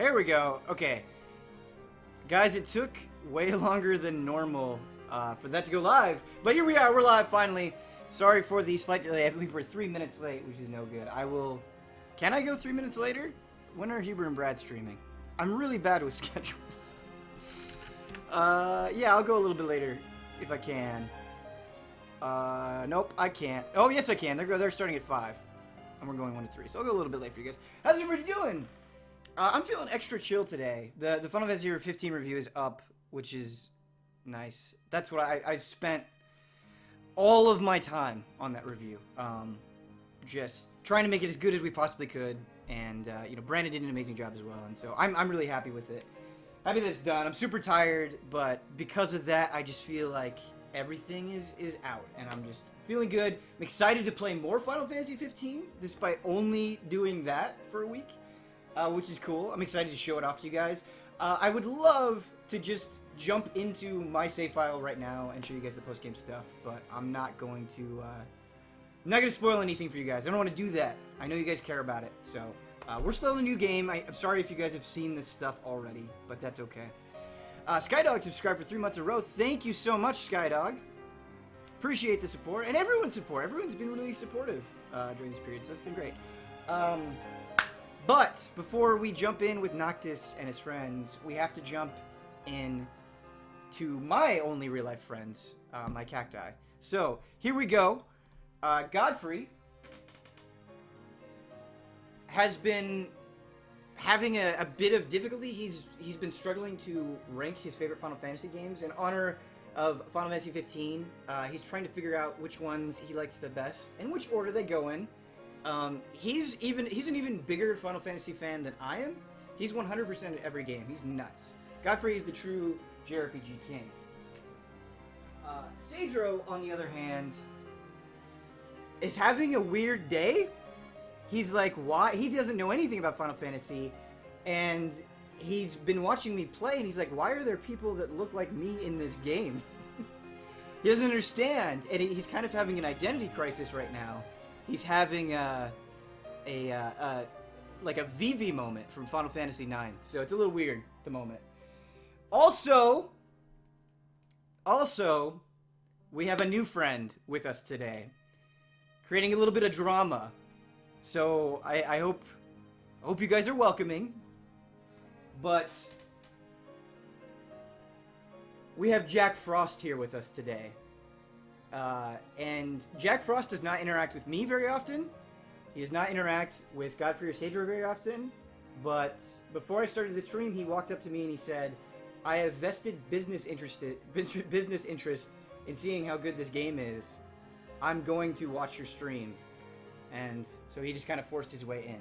There we go. Okay. Guys, it took way longer than normal for that to go live. But here we are. We're live finally. Sorry for the slight delay. I believe we're 3 minutes late, which is no good. I will... Can I go 3 minutes later? When are Huber and Brad streaming? I'm really bad with schedules. Yeah, I'll go a little bit later if I can. Nope, I can't. Oh, yes, I can. They're starting at 5. And we're going 1 to 3. So I'll go a little bit late for you guys. How's everybody doing? I'm feeling extra chill today. The Final Fantasy 15 review is up, which is nice. That's what I've spent all of my time on that review. Just trying to make it as good as we possibly could. And, you know, Brandon did an amazing job as well. And so I'm really happy with it. Happy that it's done. I'm super tired, but because of that, I just feel like everything is out. And I'm just feeling good. I'm excited to play more Final Fantasy 15, despite only doing that for a week. Which is cool. I'm excited to show it off to you guys. I would love to just jump into my save file right now and show you guys the post-game stuff, but I'm not going to, spoil anything for you guys. I don't want to do that. I know you guys care about it, so, we're still in a new game. I'm sorry if you guys have seen this stuff already, but that's okay. Skydog subscribed for 3 months in a row. Thank you so much, Skydog. Appreciate the support, and everyone's support. Everyone's been really supportive, during this period, so that's been great. But before we jump in with Noctis and his friends, we have to jump in to my only real-life friends, my cacti. So, here we go. Godfrey has been having a bit of difficulty. He's been struggling to rank his favorite Final Fantasy games. In honor of Final Fantasy 15, he's trying to figure out which ones he likes the best and which order they go in. He's an even bigger Final Fantasy fan than I am. He's 100% at every game. He's nuts. Godfrey is the true JRPG king. Cedro, on the other hand, is having a weird day. He's like, why? He doesn't know anything about Final Fantasy, and he's been watching me play, and he's like, why are there people that look like me in this game? He doesn't understand, and he's kind of having an identity crisis right now. He's having like a Vivi moment from Final Fantasy IX, so it's a little weird at the moment. Also, we have a new friend with us today, creating a little bit of drama. So I hope you guys are welcoming. But we have Jack Frost here with us today. And Jack Frost does not interact with me very often. He does not interact with Godfrey or Cedro very often. But before I started the stream, he walked up to me and he said, I have vested business interest in seeing how good this game is. I'm going to watch your stream. And so he just kind of forced his way in.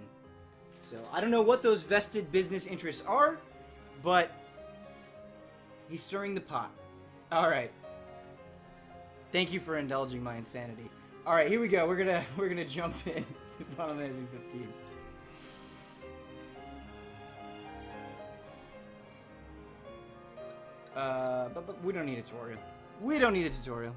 So I don't know what those vested business interests are, but he's stirring the pot. All right. Thank you for indulging my insanity. All right, here we go. We're gonna jump in to Final Fantasy 15. But we don't need a tutorial. We don't need a tutorial.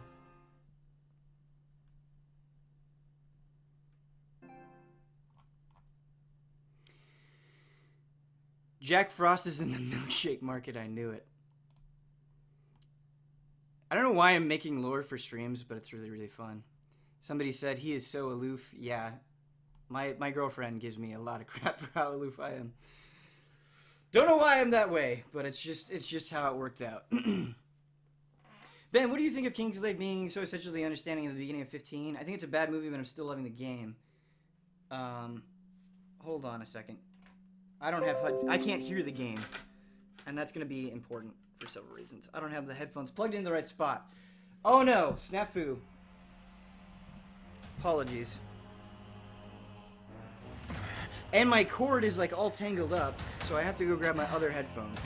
Jack Frost is in the milkshake market. I knew it. I don't know why I'm making lore for streams, but it's really, really fun. Somebody said he is so aloof. Yeah, my girlfriend gives me a lot of crap for how aloof I am. Don't know why I'm that way, but it's just how it worked out. Ben, what do you think of Kingslave being so essentially understanding at the beginning of 15? I think it's a bad movie, but I'm still loving the game. Hold on a second. I don't have HUD. I can't hear the game, and that's going to be important for several reasons. I don't have the headphones plugged in the right spot. Oh no, snafu. Apologies. And my cord is like all tangled up, so I have to go grab my other headphones.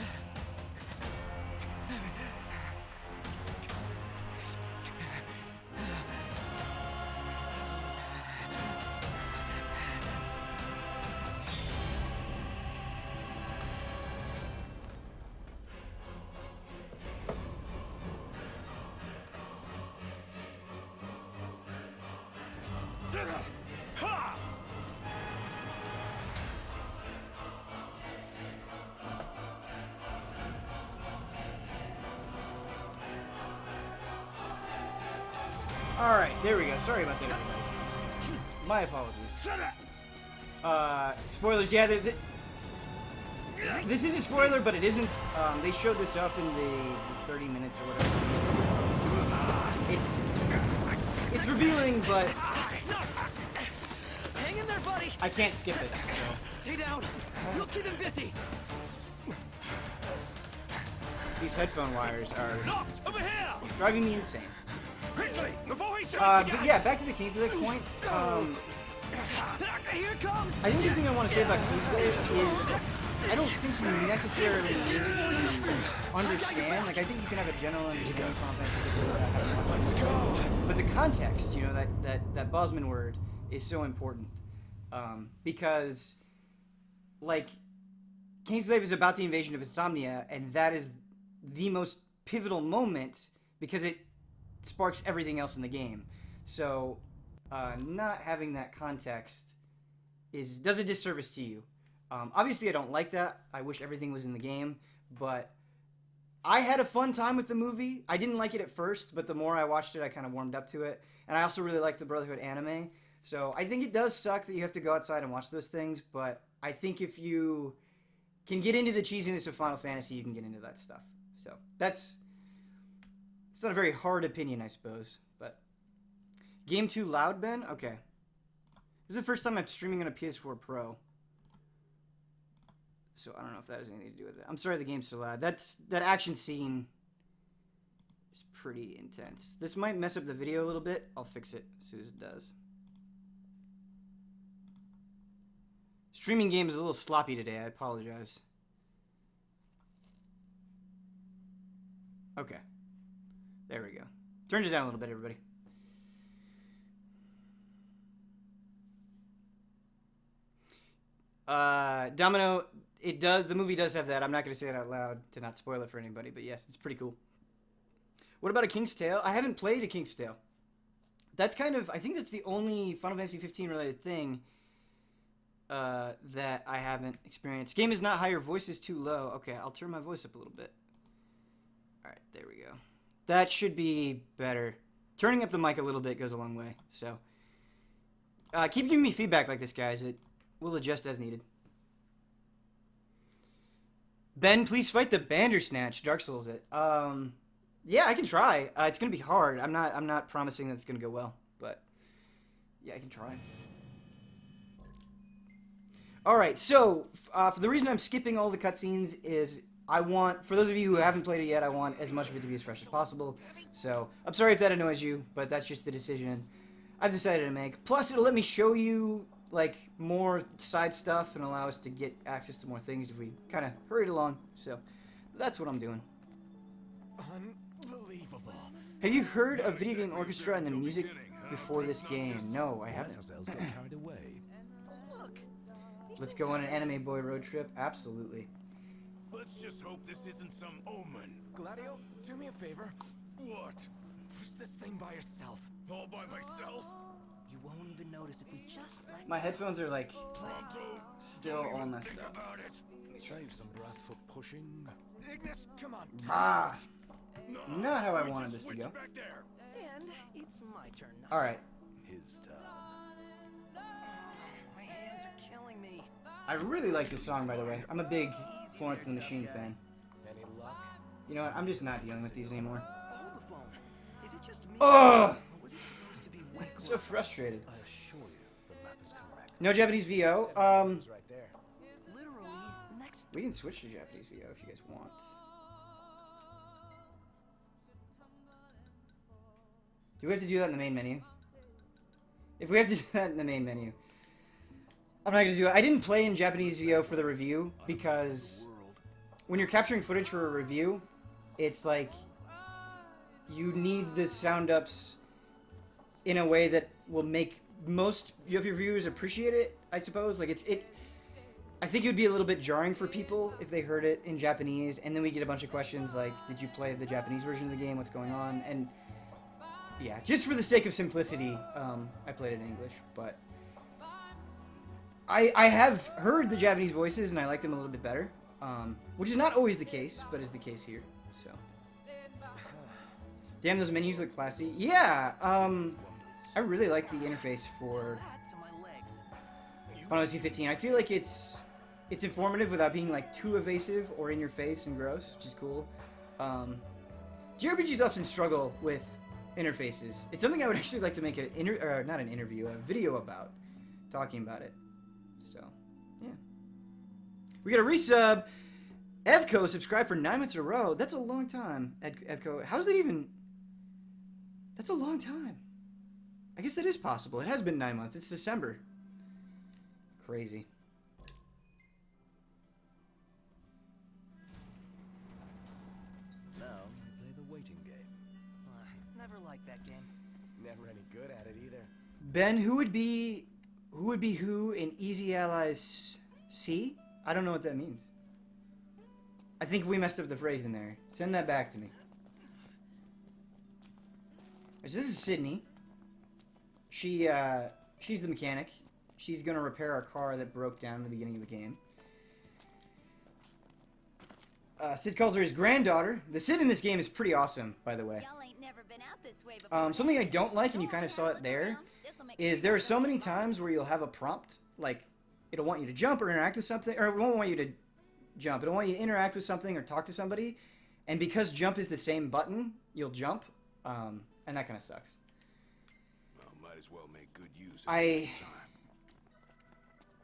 Alright, there we go. Sorry about that, everybody. My apologies. Spoilers, yeah, this is a spoiler, but it isn't. They showed this up in the 30 minutes or whatever. It's revealing, but hang in there, buddy. I can't skip it. So. Stay down. We'll keep him busy. These headphone wires are Over here. driving me insane. Quickly, before he strikes But yeah, back to the Kingsglaive point. Here comes. I think the thing I want to say about Kingsglaive is I don't think you necessarily need to understand. Like, I think you can have a general understanding confidence. Let's go. But the context, you know, that Bosman word is so important. Because, like, Kingsglaive is about the invasion of Insomnia, and that is the most pivotal moment because it sparks everything else in the game. So, not having that context does a disservice to you. Obviously, I don't like that. I wish everything was in the game, but I had a fun time with the movie. I didn't like it at first, but the more I watched it, I kind of warmed up to it. And I also really like the Brotherhood anime. So I think it does suck that you have to go outside and watch those things, but I think if you can get into the cheesiness of Final Fantasy, you can get into that stuff. So it's not a very hard opinion, I suppose, but game too loud, Ben? Okay. This is the first time I'm streaming on a PS4 Pro. So I don't know if that has anything to do with it. I'm sorry the game's so loud. That action scene is pretty intense. This might mess up the video a little bit. I'll fix it as soon as it does. Streaming game is a little sloppy today. I apologize. Okay. There we go. Turned it down a little bit, everybody. Domino, the movie does have that. I'm not going to say it out loud to not spoil it for anybody, but yes, it's pretty cool. What about A King's Tale? I haven't played A King's Tale. That's kind of, I think that's the only Final Fantasy 15 related thing that I haven't experienced. Game is not high, your voice is too low. Okay, I'll turn my voice up a little bit. Alright, there we go. That should be better. Turning up the mic a little bit goes a long way, so. Keep giving me feedback like this, guys. It will adjust as needed. Ben, please fight the Bandersnatch. Dark Souls it. Yeah, I can try. It's gonna be hard. I'm not promising that it's gonna go well, but yeah, I can try. Alright, so, for the reason I'm skipping all the cutscenes is I want, for those of you who haven't played it yet, I want as much of it to be as fresh as possible. So, I'm sorry if that annoys you, but that's just the decision I've decided to make. Plus, it'll let me show you, like, more side stuff and allow us to get access to more things if we kind of hurried along. So, that's what I'm doing. Unbelievable. Have you heard of Video Game Orchestra and the music before this game? No, I haven't. Let's go on an Anime Boy road trip. Absolutely. Let's just hope this isn't some omen. Gladio, do me a favor. What? Push this thing by yourself. All by myself? You won't even notice if we just like... My headphones are like Pronto? still all messed Think up. about it. Save some breath for pushing. Ignis, come on. Ah, No, not how I we wanted just this to go. switched back there. And it's my turn now. All right. His turn. My hands are killing me. I really like this song, by the way. I'm a big Florence and the Machine fan. Any luck? You know what? I'm just not dealing with these anymore. Hold the phone. Is it just me? Ugh! Or was it supposed to be way I'm so frustrated. I assure you, the map is correct. No Japanese VO. right there. Literally next. We can switch to Japanese VO if you guys want. Do we have to do that in the main menu? If we have to do that in the main menu, I'm not gonna do it. I didn't play in Japanese VO for the review because when you're capturing footage for a review, it's like you need the sound ups in a way that will make most of your viewers appreciate it, I suppose. Like I think it would be a little bit jarring for people if they heard it in Japanese, and then we get a bunch of questions like, did you play the Japanese version of the game? What's going on? And yeah, just for the sake of simplicity, I played it in English, but I have heard the Japanese voices, and I like them a little bit better, which is not always the case, but is the case here, so. Damn, those menus look classy. Yeah, I really like the interface for That to my legs. Final Fantasy 15. I feel like it's informative without being like too evasive or in your face and gross, which is cool. JRPGs often struggle with interfaces. It's something I would actually like to make a video about, talking about it. So, yeah. We got a resub. Evco subscribed for 9 months in a row. That's a long time. Evco, how's that even? That's a long time. I guess that is possible. It has been 9 months. It's December. Crazy. Now we play the waiting game. Never liked that game. Never any good at it either. Ben, who would be who in Easy Allies C? I don't know what that means. I think we messed up the phrase in there. Send that back to me. So this is Sydney. She's the mechanic. She's gonna repair our car that broke down in the beginning of the game. Sid calls her his granddaughter. The Sid in this game is pretty awesome, by the way. Y'all ain't never been out this way before. Something I don't like, and you kind of saw it there, is there are so many times where you'll have a prompt, like it'll want you to jump or interact with something, or it won't want you to jump. It'll want you to interact with something or talk to somebody, and because jump is the same button, you'll jump, and that kind of sucks. Well, might as well make good use of I- the time.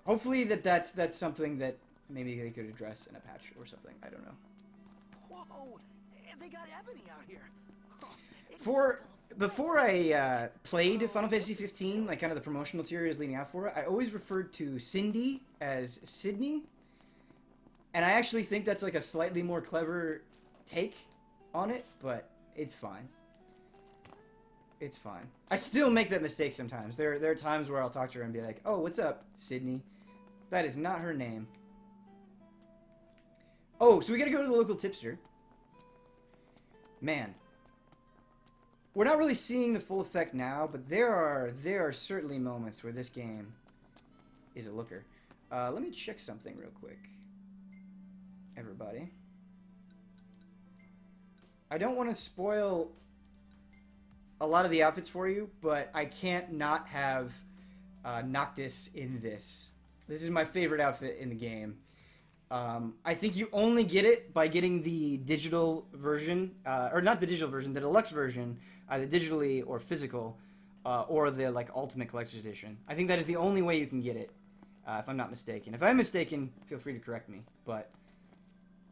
Hopefully that's something that maybe they could address in a patch or something. I don't know. Whoa! They got Ebony out here. Before I played Final Fantasy 15, like kind of the promotional materials leading out for it, I always referred to Cindy as Sydney, and I actually think that's like a slightly more clever take on it, but it's fine. It's fine. I still make that mistake sometimes. There are times where I'll talk to her and be like, "Oh, what's up, Sydney?" That is not her name. Oh, so we gotta go to the local tipster. Man. We're not really seeing the full effect now, but there are certainly moments where this game is a looker. Let me check something real quick. Everybody. I don't want to spoil a lot of the outfits for you, but I can't not have Noctis in this. This is my favorite outfit in the game. I think you only get it by getting the digital version, or not the digital version, the deluxe version, either digitally or physical, or the like Ultimate Collector's Edition. I think that is the only way you can get it, if I'm not mistaken. If I'm mistaken, feel free to correct me. But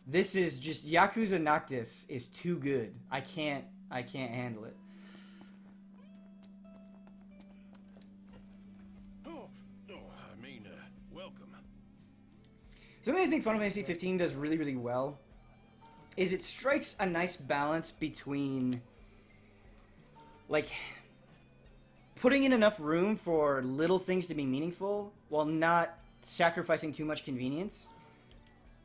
this is just Yakuza Noctis is too good. I can't handle it. Welcome. Something I think Final Fantasy 15 does really, really well is it strikes a nice balance between, like, putting in enough room for little things to be meaningful while not sacrificing too much convenience.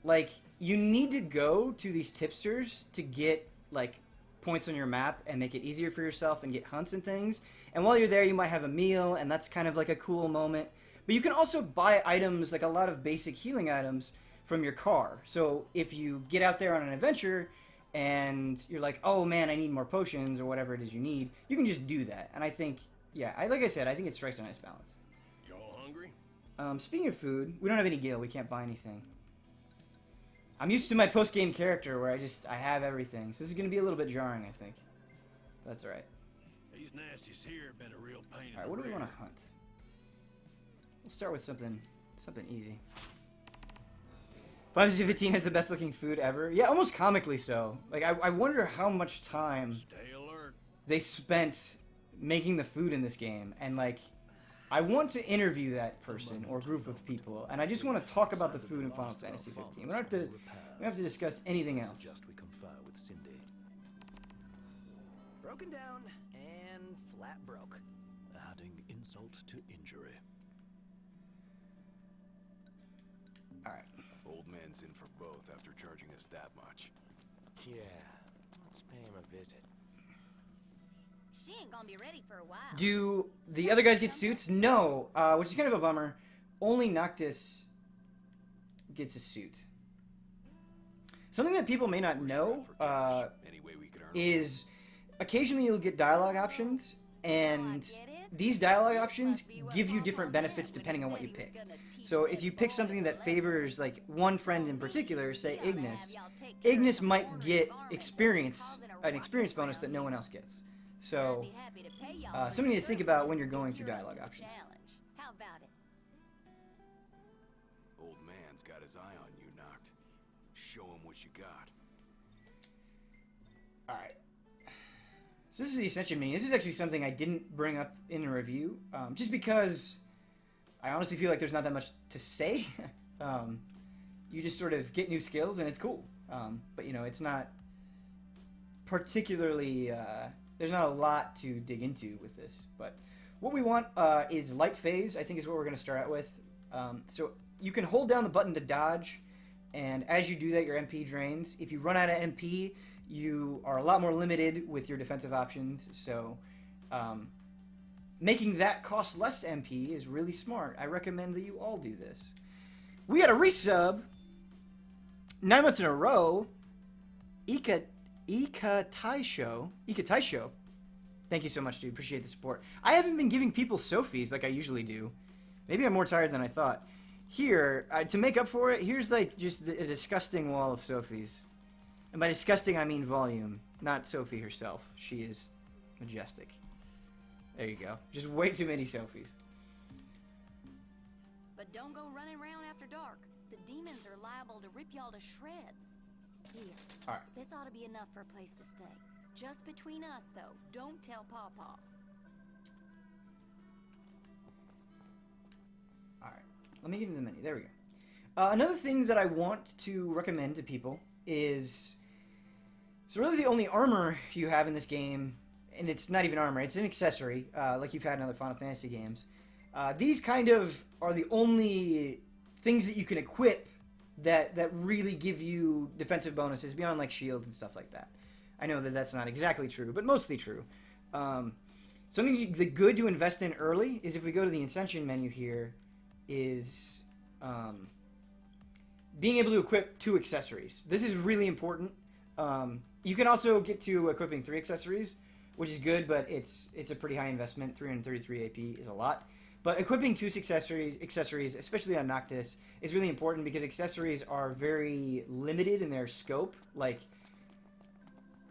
Like, you need to go to these tipsters to get, like, points on your map and make it easier for yourself and get hunts and things. And while you're there, you might have a meal, and that's kind of like a cool moment. But you can also buy items, like a lot of basic healing items, from your car. So if you get out there on an adventure and you're like, oh man, I need more potions or whatever it is you need, you can just do that. And I think, yeah, like I said, I think it strikes a nice balance. Y'all hungry? Speaking of food, we don't have any gil. We can't buy anything. I'm used to my post-game character where I have everything. So this is going to be a little bit jarring, I think. That's alright. These nasties here have been a real pain in Alright, the what do we rear. want to hunt? We'll start with something easy. Final Fantasy 15 has the best looking food ever. Yeah, almost comically so. Like, I wonder how much time Stay alert. they spent making the food in this game. And, like, I want to interview that person or group of people. And I just want to talk about the food in Final Fantasy 15. We don't have to discuss anything else. Suggest we confer with Cindy. Broken down and flat broke. Adding insult to injury. Alright. Old man's in for both after charging us that much. Yeah, let's pay him a visit. She ain't gonna be ready for a while. Do the other guys get suits? No, which is kind of a bummer. Only Noctis gets a suit. Something that people may not know Any way we could earn is occasionally you'll get dialogue options, and these dialogue options give you different benefits depending on what you pick. So if you pick something that favors like one friend in particular, say Ignis, Ignis might get an experience bonus that no one else gets. So something to think about when you're going through dialogue options. How about it? Old man's got his eye on you, Noct. Show him what you got. Alright. So this is the Ascension menu. This is actually something I didn't bring up in a review, just because I honestly feel like there's not that much to say. You just sort of get new skills and it's cool. But you know, it's not particularly, there's not a lot to dig into with this. But what we want is light phase, I think is what we're going to start out with. So you can hold down the button to dodge, and as you do that, your MP drains. If you run out of MP, you are a lot more limited with your defensive options, so making that cost less MP is really smart. I recommend that you all do this. We got a resub 9 months in a row. Ika Taisho. Thank you so much, dude. Appreciate the support. I haven't been giving people Sophies like I usually do. Maybe I'm more tired than I thought. Here, to make up for it, here's like just a disgusting wall of Sophies. And by disgusting, I mean volume, not Sophie herself. She is majestic. There you go. Just way too many Sophies. But don't go running around after dark. The demons are liable to rip y'all to shreds. Here. Alright. This ought to be enough for a place to stay. Just between us, though. Don't tell Pawpaw. Alright. Let me get into the menu. There we go. Another thing that I want to recommend to people is... So really the only armor you have in this game, and it's not even armor, it's an accessory, like you've had in other Final Fantasy games. These kind of are the only things that you can equip that really give you defensive bonuses beyond like shields and stuff like that. I know that that's not exactly true, but mostly true. Something good to invest in early is if we go to the Ascension menu here, is being able to equip 2 accessories. This is really important. You can also get to equipping 3 accessories, which is good, but it's a pretty high investment. 333 AP is a lot. But equipping 2 accessories, especially on Noctis, is really important because accessories are very limited in their scope. Like,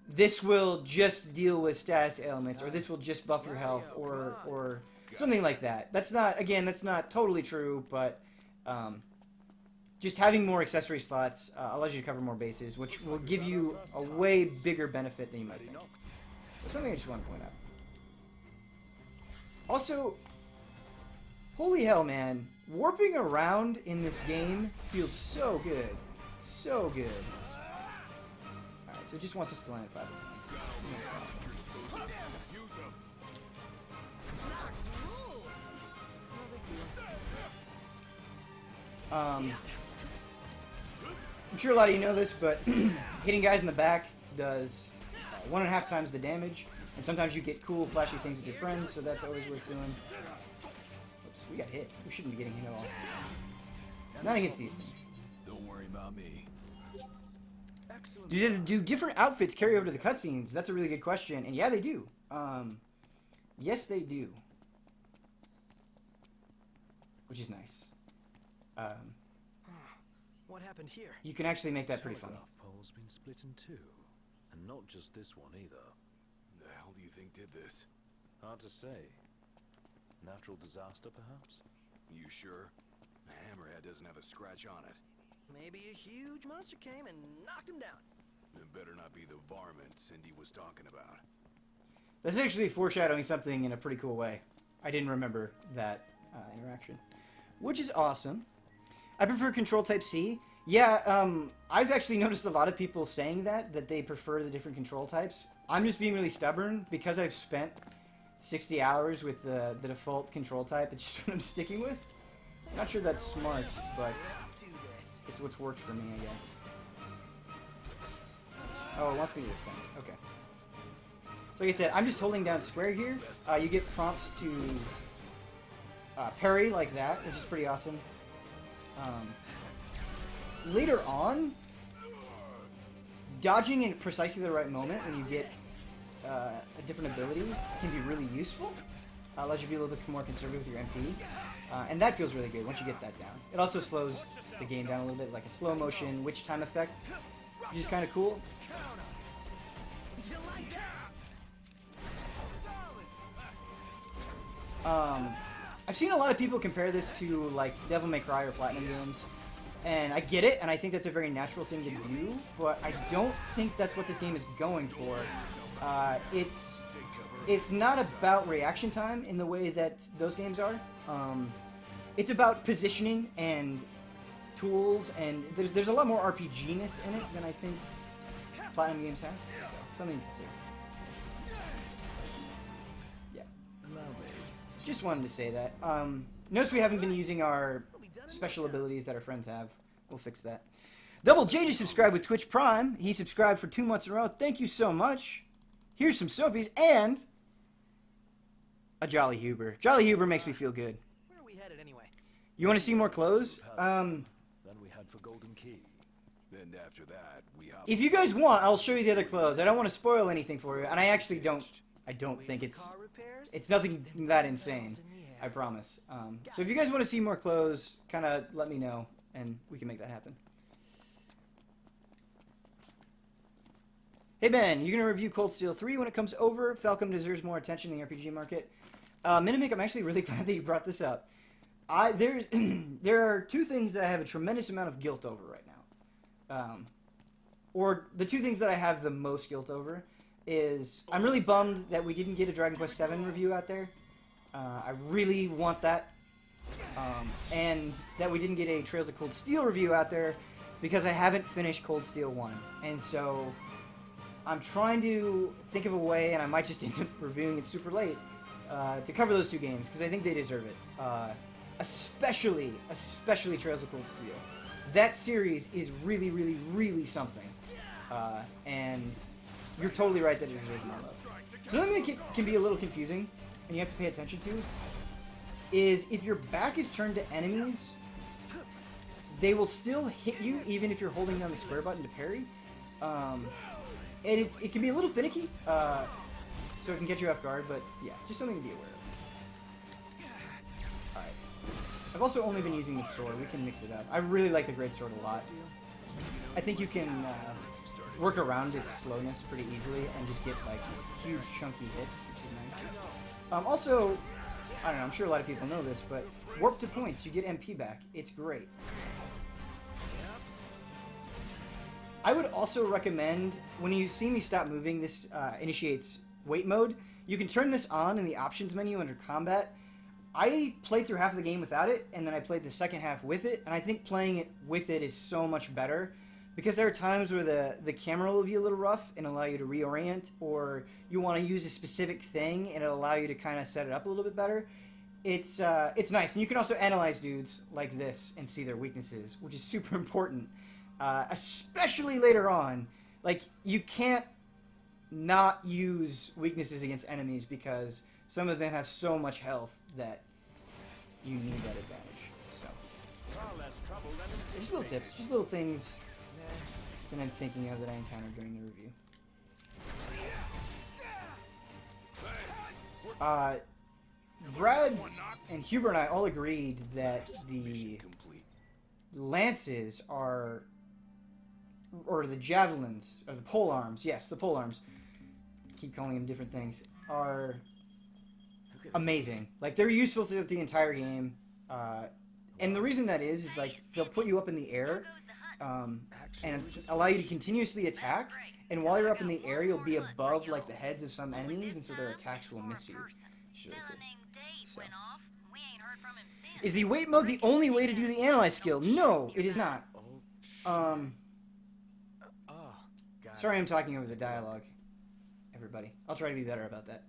this will just deal with status ailments, or this will just buff your health, or something like that. That's not totally true, but just having more accessory slots allows you to cover more bases, which will give you a way bigger benefit than you might think. So something I just want to point out. Also, holy hell, man. Warping around in this game feels so good. So good. Alright, so it just wants us to land 5 times. I'm sure a lot of you know this, but hitting guys in the back does 1.5 times the damage, and sometimes you get cool, flashy things with your friends, so that's always worth doing. Oops, we got hit. We shouldn't be getting hit at all. Not against these things. Don't worry about me. Do different outfits carry over to the cutscenes? That's a really good question, and yeah, they do. Yes, they do. Which is nice. What happened here? You can actually make that pretty funny. Telegraph pole's been split in 2, and not just this one either. The hell do you think did this? Hard to say. Natural disaster, perhaps? You sure? The Hammerhead doesn't have a scratch on it. Maybe a huge monster came and knocked him down. It better not be the varmint Cindy was talking about. That's actually foreshadowing something in a pretty cool way. I didn't remember that interaction, which is awesome. I prefer Control Type C. Yeah, I've actually noticed a lot of people saying that they prefer the different control types. I'm just being really stubborn because I've spent 60 hours with the default control type. It's just what I'm sticking with. I'm not sure that's smart, but it's what's worked for me, I guess. Oh, it wants me to defend. Okay. So like I said, I'm just holding down square here. You get prompts to parry like that, which is pretty awesome. Later on, dodging in precisely the right moment when you get a different ability can be really useful. Allows you to be a little bit more conservative with your MP. And that feels really good once you get that down. It also slows the game down a little bit, like a slow motion witch time effect, which is kind of cool. I've seen a lot of people compare this to like Devil May Cry or Platinum games, and I get it, and I think that's a very natural thing to do, but I don't think that's what this game is going for. It's not about reaction time in the way that those games are. It's about positioning and tools, and there's a lot more RPG-ness in it than I think Platinum games have. So, something to consider. Yeah. Just wanted to say that. Notice we haven't been using our special abilities that our friends have. We'll fix that. Double J just subscribed with Twitch Prime. He subscribed for 2 months in a row. Thank you so much. Here's some Sophies and a Jolly Huber. Jolly Huber makes me feel good. Where are we headed anyway? You want to see more clothes? Then we head for Golden Key. Then after that, we hop. If you guys want, I'll show you the other clothes. I don't want to spoil anything for you, and I actually don't. I don't think it's nothing that insane. I promise. So if you guys want to see more clothes, kind of let me know, and we can make that happen. Hey Ben, you're gonna review Cold Steel 3 when it comes over. Falcom deserves more attention in the RPG market. Minimic, I'm actually really glad that you brought this up. There are 2 things that I have a tremendous amount of guilt over right now. Or the 2 things that I have the most guilt over is I'm really bummed that we didn't get a Dragon Quest VII review out there. I really want that. And that we didn't get a Trails of Cold Steel review out there because I haven't finished Cold Steel 1. And so I'm trying to think of a way, and I might just end up reviewing it super late, to cover those 2 games because I think they deserve it. Especially Trails of Cold Steel. That series is really, really, really something. And you're totally right that it deserves more love. So something that can be a little confusing, and you have to pay attention to, is if your back is turned to enemies, they will still hit you even if you're holding down the square button to parry. And it can be a little finicky, so it can get you off guard, but yeah, just something to be aware of. Alright. I've also only been using the sword. We can mix it up. I really like the greatsword a lot. I think you can work around its slowness pretty easily and just get like huge chunky hits, which is nice. Also, I don't know, I'm sure a lot of people know this, but warp to points, you get MP back. It's great. I would also recommend, when you see me stop moving, this initiates wait mode. You can turn this on in the options menu under combat. I played through half of the game without it, and then I played the second half with it, and I think playing it with it is so much better, because there are times where the camera will be a little rough and allow you to reorient, or you want to use a specific thing and it'll allow you to kind of set it up a little bit better. It's nice, and you can also analyze dudes like this and see their weaknesses, which is super important. Especially later on, like, you can't not use weaknesses against enemies because some of them have so much health that you need that advantage. So, just little tips, just little things that I'm thinking of that I encountered during the review. Brad and Huber and I all agreed that the lances are, or the javelins, or the pole arms, yes, the pole arms, keep calling them different things, are amazing. Like, they're useful throughout the entire game, and the reason that is like, they'll put you up in the air, and allow you to continuously attack, and while you're up in the air, you'll be above, like, the heads of some enemies, and so their attacks will miss you. It's really cool. So. Is the wait mode the only way to do the analyze skill? No, it is not. Sorry I'm talking over the dialogue, everybody. I'll try to be better about that.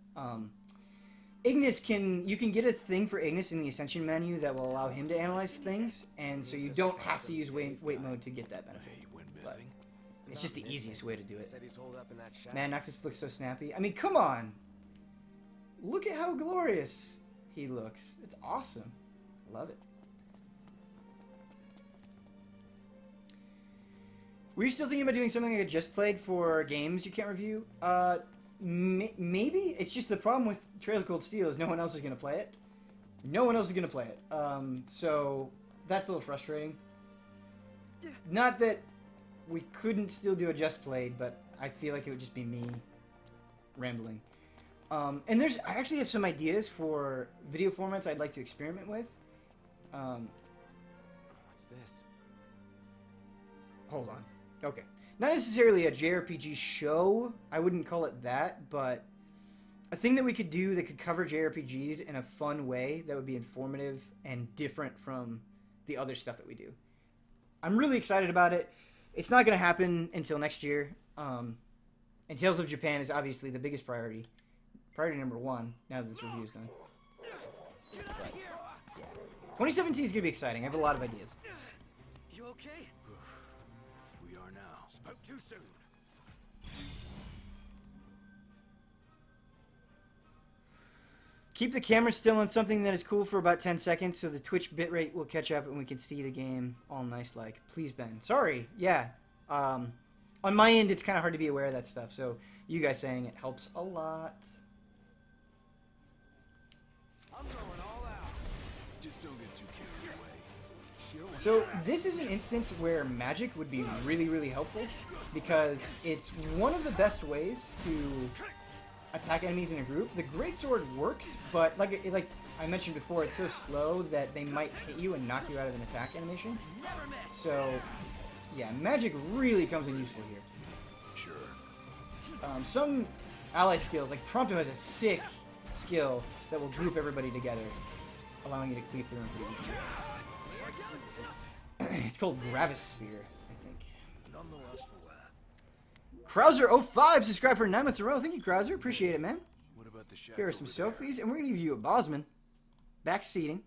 Ignis you can get a thing for Ignis in the Ascension menu that will allow him to analyze things, and so you don't have to use wait mode to get that benefit. But it's just the easiest way to do it. Man, Noctis looks so snappy. I mean, come on! Look at how glorious he looks. It's awesome. I love it. Were you still thinking about doing something like I just played for games you can't review? Maybe it's just the problem with Trails of Cold Steel is no one else is gonna play it. No one else is gonna play it. So that's a little frustrating. Not that we couldn't still do a Just Played, but I feel like it would just be me rambling. And I actually have some ideas for video formats I'd like to experiment with. What's this? Hold on. Okay. Not necessarily a JRPG show, I wouldn't call it that, but a thing that we could do that could cover JRPGs in a fun way that would be informative and different from the other stuff that we do. I'm really excited about it. It's not going to happen until next year. And Tales of Japan is obviously the biggest priority. Priority number one, now that this review is done. But, yeah. 2017 is going to be exciting. I have a lot of ideas. You okay? We are now. Spoke too soon. Keep the camera still on something that is cool for about 10 seconds so the Twitch bitrate will catch up and we can see the game all nice like. Please, Ben. Sorry. Yeah. On my end, it's kind of hard to be aware of that stuff, so you guys saying it helps a lot. I'm going all out. Just don't get too carried away. So this is an instance where magic would be really, really helpful because it's one of the best ways to attack enemies in a group. The greatsword works, but like I mentioned before, it's so slow that they might hit you and knock you out of an attack animation. So yeah, magic really comes in useful here. Sure. Some ally skills, like Prompto has a sick skill that will group everybody together, allowing you to cleave through them pretty easily. It's called Gravisphere, I think. None the less for that. Krauser05 subscribed for 9 months in a row. Thank you, Krauser. Appreciate it, man. What about the shack Here are some over there? Sophies, and we're going to give you a Bosman. Back seating.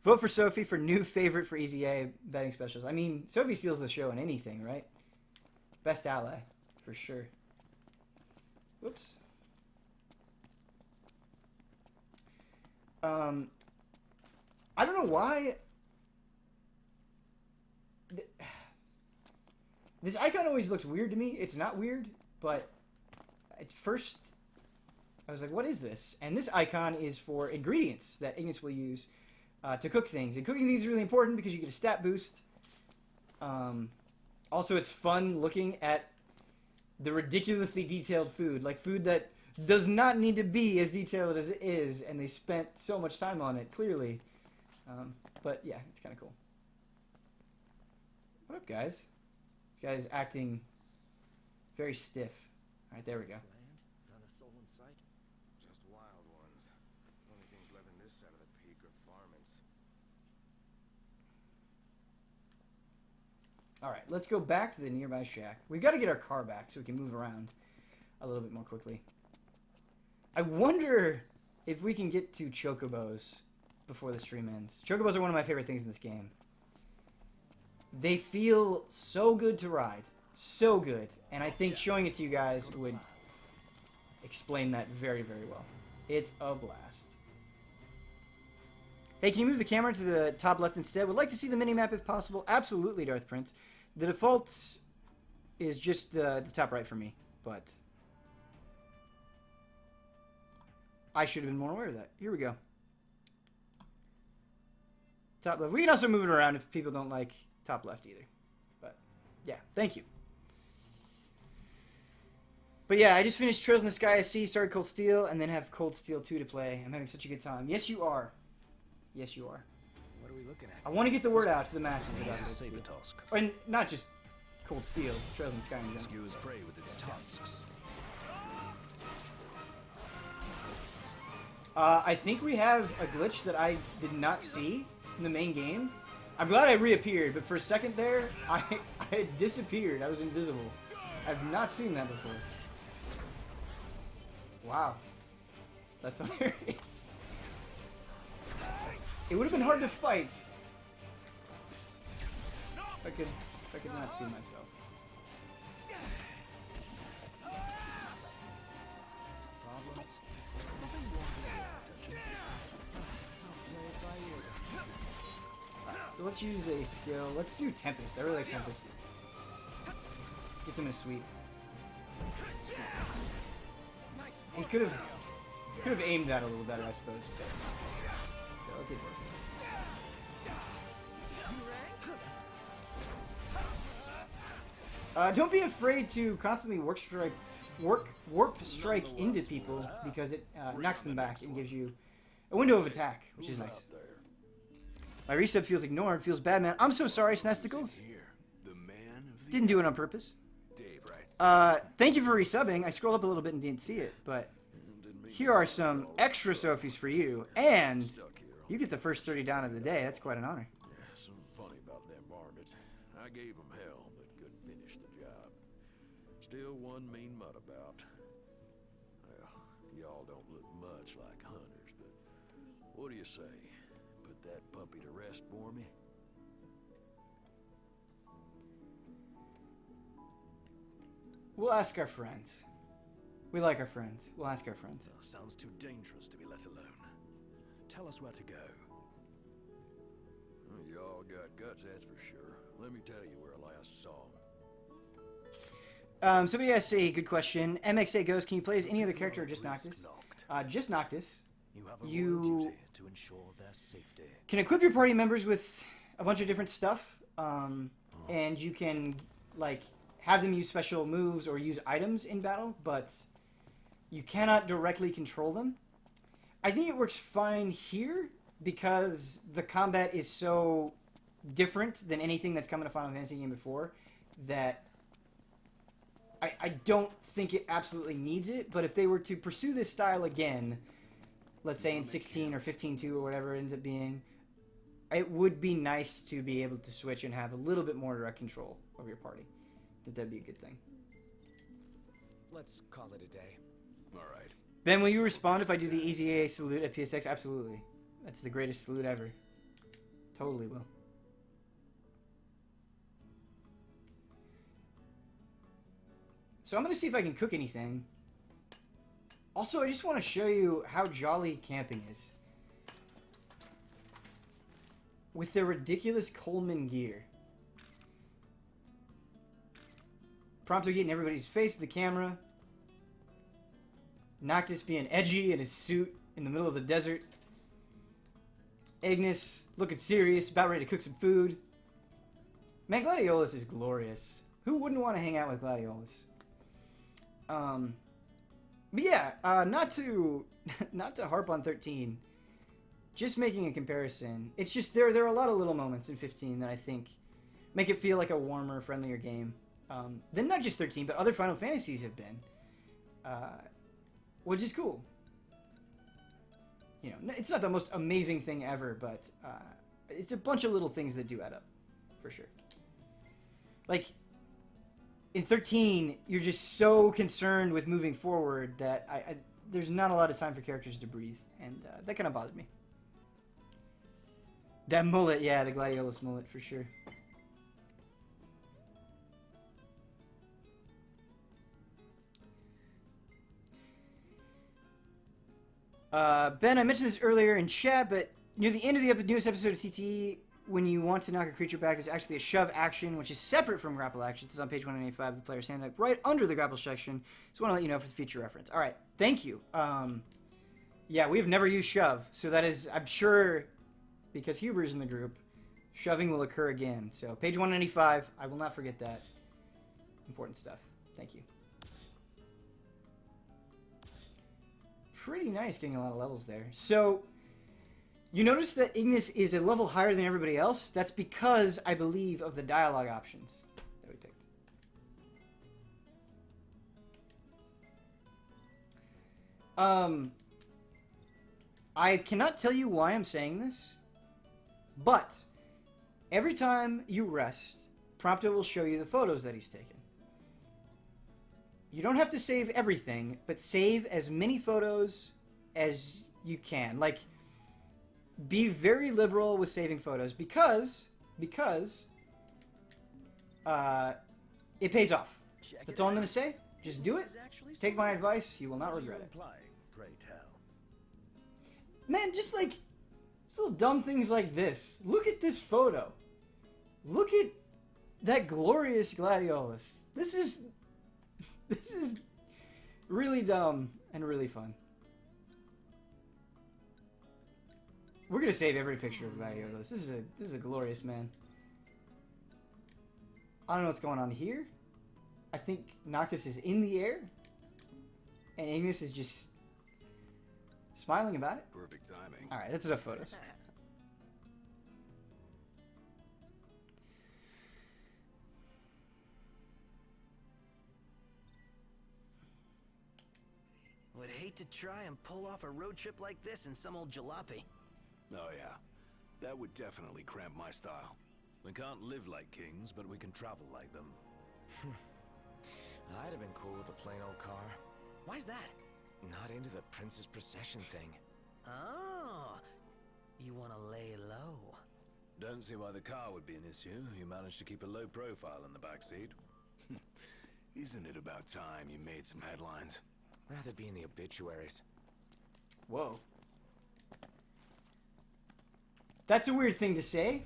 Vote for Sophie for new favorite for Easy A betting specials. I mean, Sophie steals the show in anything, right? Best ally, for sure. Whoops. I don't know why. This icon always looks weird to me. It's not weird, but at first I was like, what is this? And this icon is for ingredients that Ignis will use to cook things. And cooking things is really important because you get a stat boost. Also, it's fun looking at the ridiculously detailed food. Like food that does not need to be as detailed as it is, and they spent so much time on it, clearly. But yeah, it's kind of cool. What up, guys? This guy's acting very stiff. All right, there we go. Not a soul in sight. Just wild ones. Only things living this side of the peak are varmints. All right, let's go back to the nearby shack. We've got to get our car back so we can move around a little bit more quickly. I wonder if we can get to Chocobos before the stream ends. Chocobos are one of my favorite things in this game. They feel so good to ride. So good. And I think showing it to you guys would explain that very, very well. It's a blast. Hey, can you move the camera to the top left instead? Would like to see the minimap if possible. Absolutely, Darth Prince. The default is just the top right for me, but I should have been more aware of that. Here we go. Top left. We can also move it around if people don't like top left either. But yeah, thank you. But yeah, I just finished Trails in the Sky SC, started Cold Steel, and then have Cold Steel 2 to play. I'm having such a good time. Yes, you are. Yes, you are. What are we looking at? I want to get the word out to the masses about He's a Cold Steel. saber tusk. And not just Cold Steel, Trails in the Sky in It general. skews prey with its tusks. I think we have a glitch that I did not see in the main game. I'm glad I reappeared, but for a second there, I had disappeared. I was invisible. I've not seen that before. Wow. That's hilarious. It would have been hard to fight if I could not see myself. Problems? So let's use a skill. Let's do Tempest. I really like Tempest. Gets him in a sweep. He could have aimed that a little better, I suppose. But still, it did work. Don't be afraid to constantly warp strike into people because it knocks them back and gives you a window of attack, which is nice. My resub feels ignored. Feels bad, man. I'm so sorry, Snesticles. Here, the man of the Didn't do it on purpose. Dave, right? Thank you for resubbing. I scrolled up a little bit and didn't see it, but here are some extra Sophies for you, and you get the first 30 down of the day. That's quite an honor. Yeah, something funny about them varmints. I gave them hell, but couldn't finish the job. Still one mean mutt about. Well, y'all don't look much like hunters, but what do you say? Put that puppy to rest for me? We'll ask our friends. We like our friends. We'll ask our friends. Oh, sounds too dangerous to be let alone. Tell us where to go. Well, y'all got guts, that's for sure. Let me tell you where I last saw him. Somebody asked a good question. MXA Ghost, can you play as any other character or just Noctis? Just Noctis. You have a You- royal duty to ensure their safety. Can equip your party members with a bunch of different stuff, and you can like have them use special moves or use items in battle, but you cannot directly control them. I think it works fine here because the combat is so different than anything that's come in a Final Fantasy game before that I don't think it absolutely needs it, but if they were to pursue this style again, let's say in 16 or 15.2 or whatever it ends up being, it would be nice to be able to switch and have a little bit more direct control over your party. I think that'd be a good thing. Let's call it a day. All right. Ben, will you respond if I do the EZA salute at PSX? Absolutely. That's the greatest salute ever. Totally will. So I'm going to see if I can cook anything. Also, I just want to show you how jolly camping is. With their ridiculous Coleman gear. Prompto getting everybody's face to the camera. Noctis being edgy in his suit in the middle of the desert. Ignis looking serious, about ready to cook some food. Man, Gladiolus is glorious. Who wouldn't want to hang out with Gladiolus? But yeah, not to harp on 13. Just making a comparison. It's just there are a lot of little moments in 15 that I think make it feel like a warmer, friendlier game. Than not just 13, but other Final Fantasies have been. Which is cool. You know, it's not the most amazing thing ever, but it's a bunch of little things that do add up, for sure. Like, in 13, you're just so concerned with moving forward that there's not a lot of time for characters to breathe, and that kind of bothered me. That mullet, yeah, the Gladiolus mullet, for sure. Ben, I mentioned this earlier in chat, but near the end of the newest episode of CTE, when you want to knock a creature back, there's actually a shove action, which is separate from grapple action. It's on page 185 of the player's handbook, right under the grapple section. Just want to let you know for the future reference. All right, thank you. Yeah, we have never used shove, so that is, I'm sure, because Huber's in the group, shoving will occur again. So page 195, I will not forget that. Important stuff. Thank you. Pretty nice getting a lot of levels there. So, you notice that Ignis is a level higher than everybody else? That's because, I believe, of the dialogue options that we picked. I cannot tell you why I'm saying this, but every time you rest, Prompto will show you the photos that he's taken. You don't have to save everything, but save as many photos as you can. Like, be very liberal with saving photos because it pays off. That's all I'm going to say. Just do it. Take my advice. You will not regret it. Pray tell. Man, just little dumb things like this. Look at this photo. Look at that glorious Gladiolus. This This is really dumb and really fun. We're gonna save every picture of Gladiolus. This is a glorious man. I don't know what's going on here. I think Noctis is in the air, and Ignis is just smiling about it. Perfect timing. All right, that's enough photos. Would hate to try and pull off a road trip like this in some old jalopy. Oh yeah, that would definitely cramp my style. We can't live like kings, but we can travel like them. I'd have been cool with a plain old car. Why's that? Not into the prince's procession thing. Oh, you want to lay low. Don't see why the car would be an issue. You managed to keep a low profile in the backseat. Isn't it about time you made some headlines? Rather be in the obituaries. Whoa. That's a weird thing to say,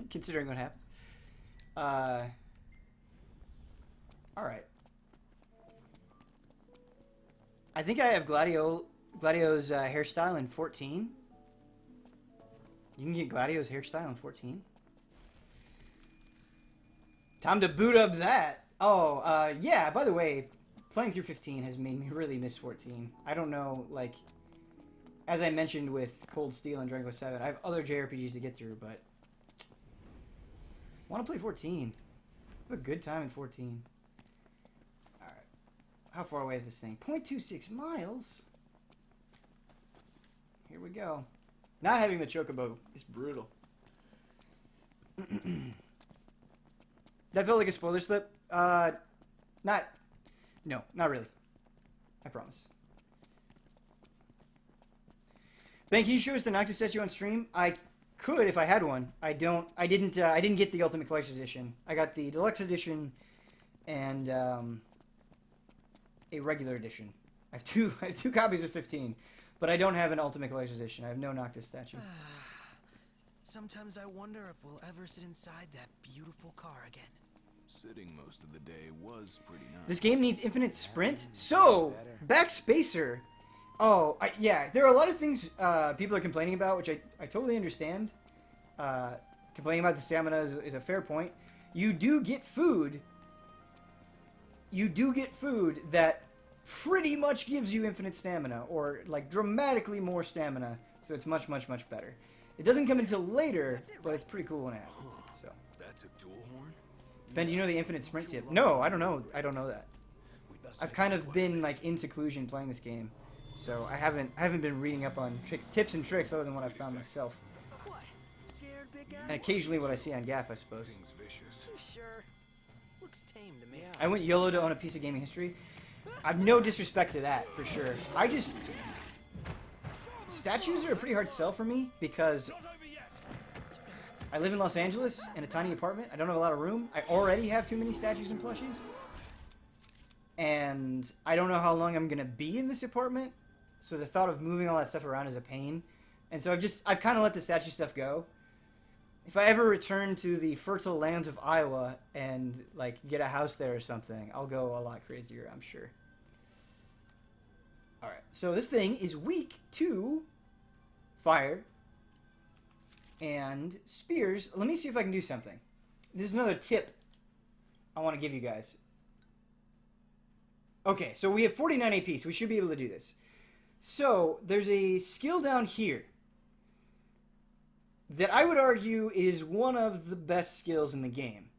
considering what happens. Alright. I think I have Gladio's hairstyle in 14. You can get Gladio's hairstyle in 14. Time to boot up that. Oh, yeah, by the way, playing through 15 has made me really miss 14. I don't know, like, as I mentioned with Cold Steel and Dragon 7, I have other JRPGs to get through, but I want to play 14. Have a good time in 14. Alright. How far away is this thing? 0.26 miles? Here we go. Not having the Chocobo is brutal. That felt like a spoiler slip? No, not really. I promise. Ben, can you show us the Noctis statue on stream? I could if I had one. I didn't get the Ultimate Collector's Edition. I got the Deluxe Edition and a regular edition. I have two copies of 15, but I don't have an Ultimate Collector's Edition. I have no Noctis statue. Sometimes I wonder if we'll ever sit inside that beautiful car again. Sitting most of the day was pretty nice. This game needs infinite sprint? So, backspacer. Oh, yeah, there are a lot of things people are complaining about, which I totally understand. Complaining about the stamina is a fair point. You do get food. You do get food that pretty much gives you infinite stamina, or like dramatically more stamina, so it's much, much, much better. It doesn't come until later, but it's pretty cool when it happens. So, That's a dual horn? Ben, do you know the infinite sprint tip? No, I don't know. I don't know that. I've kind of been like in seclusion playing this game, so I haven't been reading up on tips and tricks other than what I've found myself, What? Scared, big guy? and occasionally what I see on Gaff, I suppose. Thing's vicious. You sure? Looks tame to me. I went YOLO to own a piece of gaming history. I've no disrespect to that, for sure. Statues are a pretty hard sell for me, because I live in Los Angeles in a tiny apartment. I don't have a lot of room. I already have too many statues and plushies. And I don't know how long I'm going to be in this apartment, so the thought of moving all that stuff around is a pain. And so I've kind of let the statue stuff go. If I ever return to the fertile lands of Iowa and like get a house there or something, I'll go a lot crazier, I'm sure. Alright, so this thing is weak to fire and spears. Let me see if I can do something. This is another tip I want to give you guys. Okay, so we have 49 AP, so we should be able to do this. So, there's a skill down here that I would argue is one of the best skills in the game.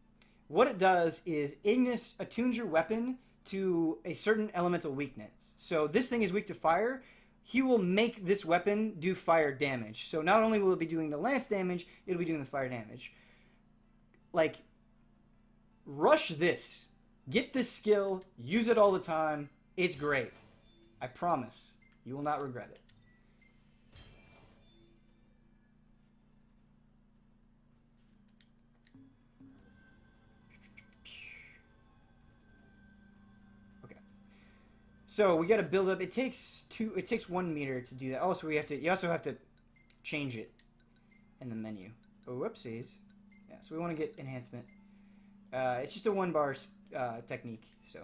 What it does is Ignis attunes your weapon to a certain elemental weakness. So this thing is weak to fire. He will make this weapon do fire damage. So not only will it be doing the lance damage, it'll be doing the fire damage. Like, rush this. Get this skill. Use it all the time. It's great. I promise. You will not regret it. So we got to build up. It takes 1 meter to do that. Oh, so you also have to change it in the menu. Oh, whoopsies. Yeah, so we want to get enhancement. It's just a 1 bar technique. So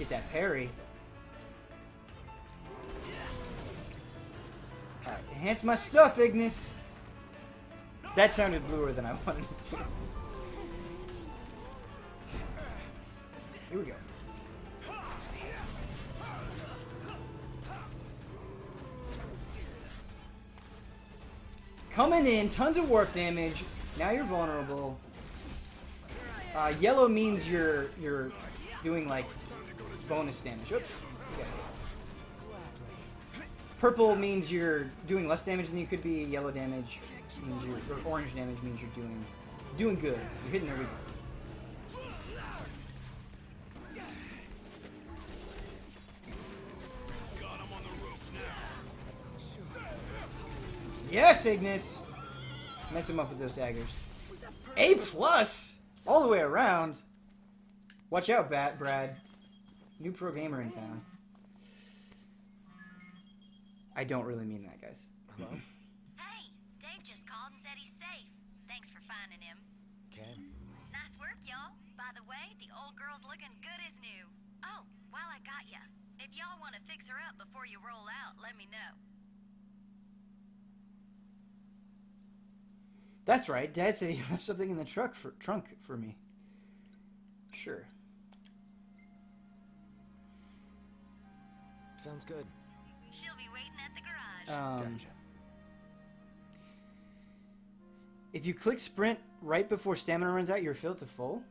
Get that parry. Alright, enhance my stuff, Ignis. That sounded bluer than I wanted it to. Here we go. Coming in, tons of warp damage. Now you're vulnerable. Yellow means you're doing like bonus damage. Oops. Okay. Purple means you're doing less damage than you could be. Yellow damage means or orange damage means you're doing good. You're hitting their weaknesses. Yes, Ignis! Mess him up with those daggers. A+! All the way around. Watch out, Brad. New pro gamer in town. I don't really mean that, guys. Hello? Hey, Dave just called and said he's safe. Thanks for finding him. Okay. Nice work, y'all. By the way, the old girl's looking good as new. Oh, while I got ya, if y'all want to fix her up before you roll out, let me know. That's right. Dad said he left something in the trunk for me. Sure. Sounds good. She'll be waiting at the garage. Gotcha. If you click sprint right before stamina runs out, you're filled to full?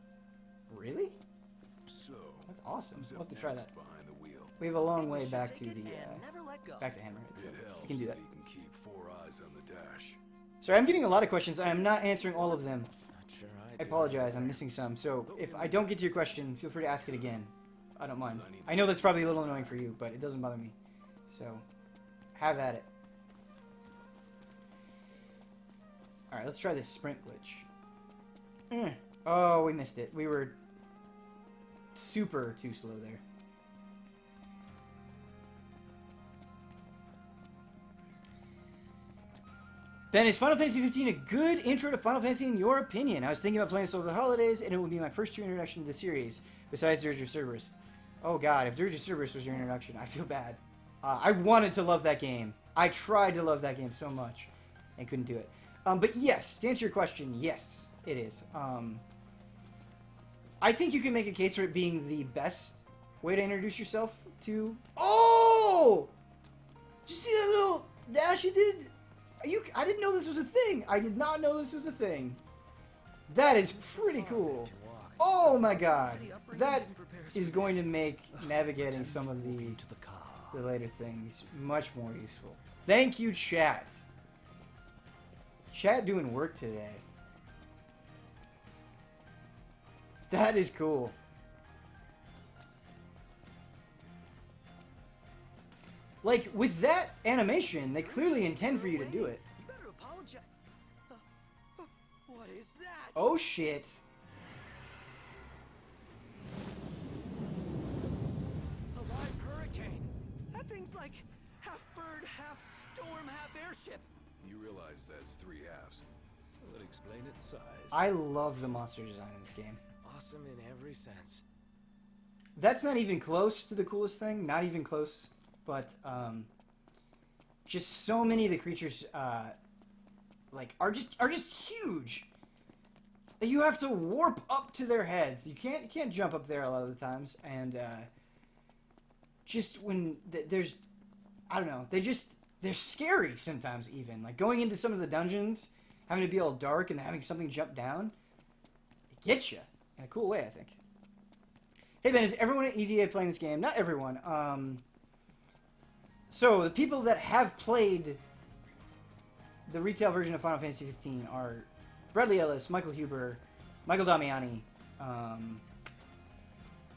Really? So, That's awesome. who's We'll up have to try next that. behind the wheel? We have a long Think we way should back to take the it and never let go. back to Hammerhead, so It helps we can do that. he can keep 4 eyes on the dash. Sorry, I'm getting a lot of questions. I am not answering all of them. Not sure I apologize. I'm missing some. So if I don't get to your question, feel free to ask it again. I don't mind. I know that's probably a little annoying for you, but it doesn't bother me. So have at it. All right, let's try this sprint glitch. Oh, we missed it. We were super too slow there. Ben, is Final Fantasy 15 a good intro to Final Fantasy in your opinion? I was thinking about playing this over the holidays, and it would be my first true introduction to the series, besides Dirge of Cerberus. Oh god, if Dirge of Cerberus was your introduction, I feel bad. I wanted to love that game. I tried to love that game so much, and couldn't do it. But yes, to answer your question, yes, it is. I think you can make a case for it being the best way to introduce yourself to... Oh! Did you see that little dash you did? I didn't know this was a thing. I did not know this was a thing. That is pretty cool. Oh my god. That is going to make navigating some of the later things much more useful. Thank you, chat. Chat doing work today. That is cool. Like, with that animation, they clearly intend for you to do it. You better apologize. What is that? Oh shit. A live hurricane. That thing's like half bird, half storm, half airship. You realize that's 3 halves. Would explain its size. I love the monster design in this game. Awesome in every sense. That's not even close to the coolest thing. Not even close. But, just so many of the creatures, like, are just huge. You have to warp up to their heads. You can't jump up there a lot of the times. And, just when there's, I don't know, they're scary sometimes even. Like, going into some of the dungeons, having to be all dark and having something jump down, it gets you in a cool way, I think. Hey, Ben, is everyone at EZA playing this game? Not everyone. So, the people that have played the retail version of Final Fantasy 15 are Bradley Ellis, Michael Huber, Michael Damiani,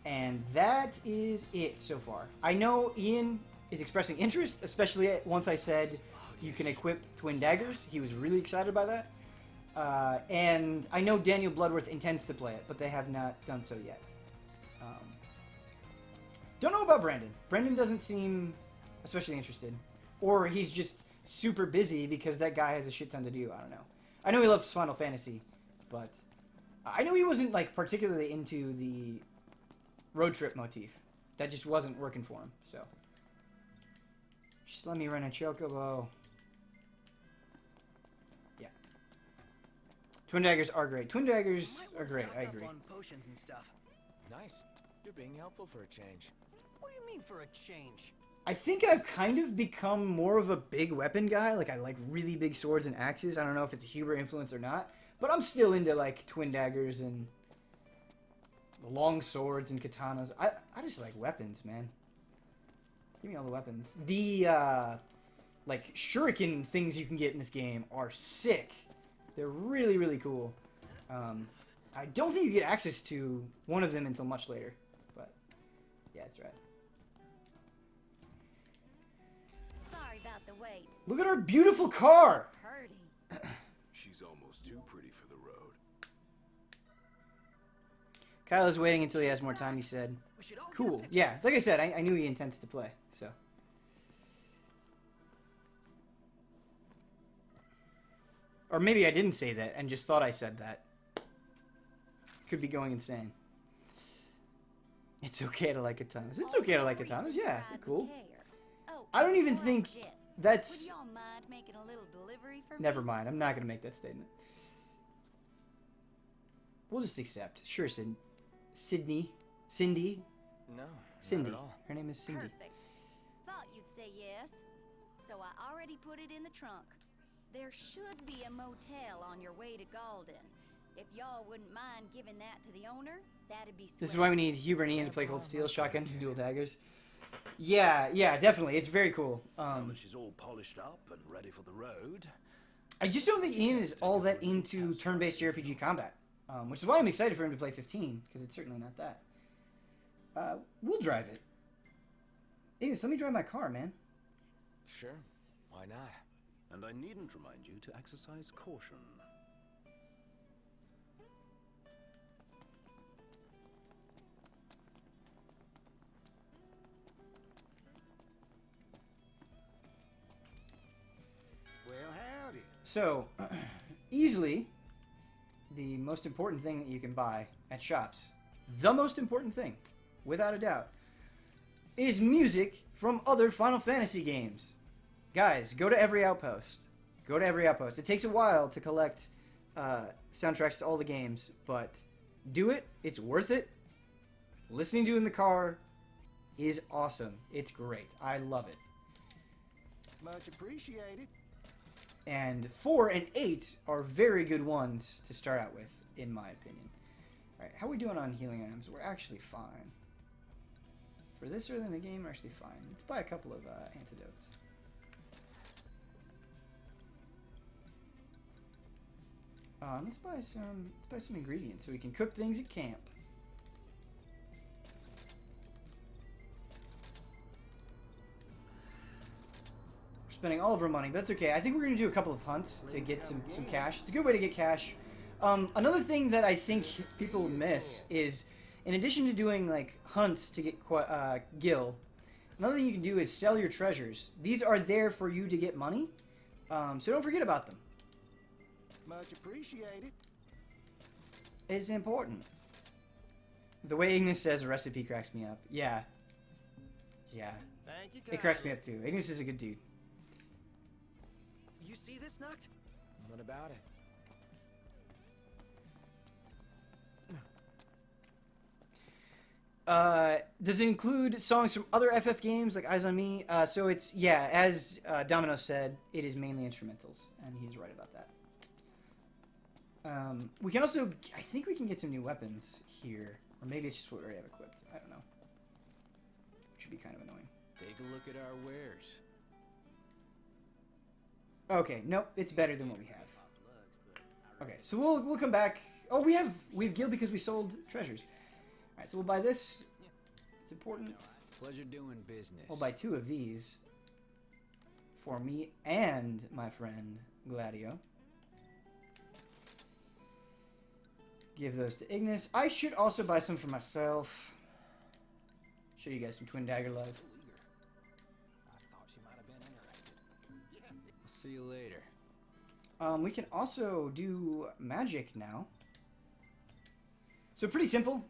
and that is it so far. I know Ian is expressing interest, especially once I said you can equip twin daggers. He was really excited by that. And I know Daniel Bloodworth intends to play it, but they have not done so yet. Don't know about Brandon. Brandon doesn't seem especially interested. Or he's just super busy because that guy has a shit ton to do. I don't know. I know he loves Final Fantasy, but I know he wasn't like particularly into the road trip motif. that just wasn't working for him. So just let me run a chocobo. Yeah. Twin daggers are great. Twin daggers Might are wanna great. stock I up agree. on potions and stuff. Nice. You're being helpful for a change. What do you mean for a change? I think I've kind of become more of a big weapon guy. Like, I like really big swords and axes. I don't know if it's a Huber influence or not. But I'm still into, like, twin daggers and long swords and katanas. I just like weapons, man. Give me all the weapons. The, like, shuriken things you can get in this game are sick. They're really, really cool. I don't think you get access to one of them until much later. But, yeah, that's right. Sorry about the wait. Look at our beautiful car! Purdy. She's almost too pretty for the road. Kyle is waiting until he has more time, he said. We should all get a Cool. picture. Yeah, like I said, I knew he intends to play, so. Or maybe I didn't say that and just thought I said that. Could be going insane. It's okay to like katanas. It's okay to like katanas, yeah. They're cool. Oh, I don't even before think forget, would that's... y'all mind making a little delivery for Never me? mind, I'm not going to make that statement. We'll just accept. Sure, Sydney. Cindy. No, Cindy. not at all. Her name is Cindy. Perfect. Thought you'd say yes. So I already put it in the trunk. There should be a motel on your way to Galden. If y'all wouldn't mind giving that to the owner, that'd be sweet. This is why we need Huber and Ian to play Cold Steel, shotguns, and dual daggers. Yeah, definitely. It's very cool. Now that she's all polished up and ready for the road. I just don't think Ian is all that into turn-based JRPG combat, which is why I'm excited for him to play 15, because it's certainly not that. We'll drive it. Ian, let me drive my car, man. Sure. Why not? And I needn't remind you to exercise caution. Well, howdy. So, easily, the most important thing that you can buy at shops, the most important thing, without a doubt, is music from other Final Fantasy games. Guys, go to every outpost. Go to every outpost. It takes a while to collect soundtracks to all the games, but do it. It's worth it. Listening to it in the car is awesome. It's great. I love it. Much appreciated. And 4 and 8 are very good ones to start out with, in my opinion. Alright, how are we doing on healing items? We're actually fine. For this early in the game, we're actually fine. Let's buy a couple of antidotes. Let's buy some ingredients so we can cook things at camp. We're spending all of our money, but that's okay. I think we're going to do a couple of hunts to get some cash. It's a good way to get cash. Another thing that I think people miss is, in addition to doing like hunts to get gil, another thing you can do is sell your treasures. These are there for you to get money, so don't forget about them. Much appreciated. It's important. The way Ignis says a recipe cracks me up. Yeah. Thank you. It cracks me up too. Ignis is a good dude. You see this, Nuct? What about it? Does it include songs from other FF games like Eyes on Me? So it's, yeah, as Domino said, it is mainly instrumentals, and he's right about that. We can also, I think we can get some new weapons here, or maybe it's just what we already have equipped. I don't know. Should be kind of annoying. Take a look at our wares. Okay, nope, it's better than what we have. Okay, so we'll come back. Oh, we have gil because we sold treasures. All right, so we'll buy this. It's important. Pleasure doing business. We'll buy 2 of these for me and my friend Gladio. Give those to Ignis. I should also buy some for myself. Show you guys some twin dagger love. I thought she might have been interested. I'll see you later. We can also do magic now. So pretty simple.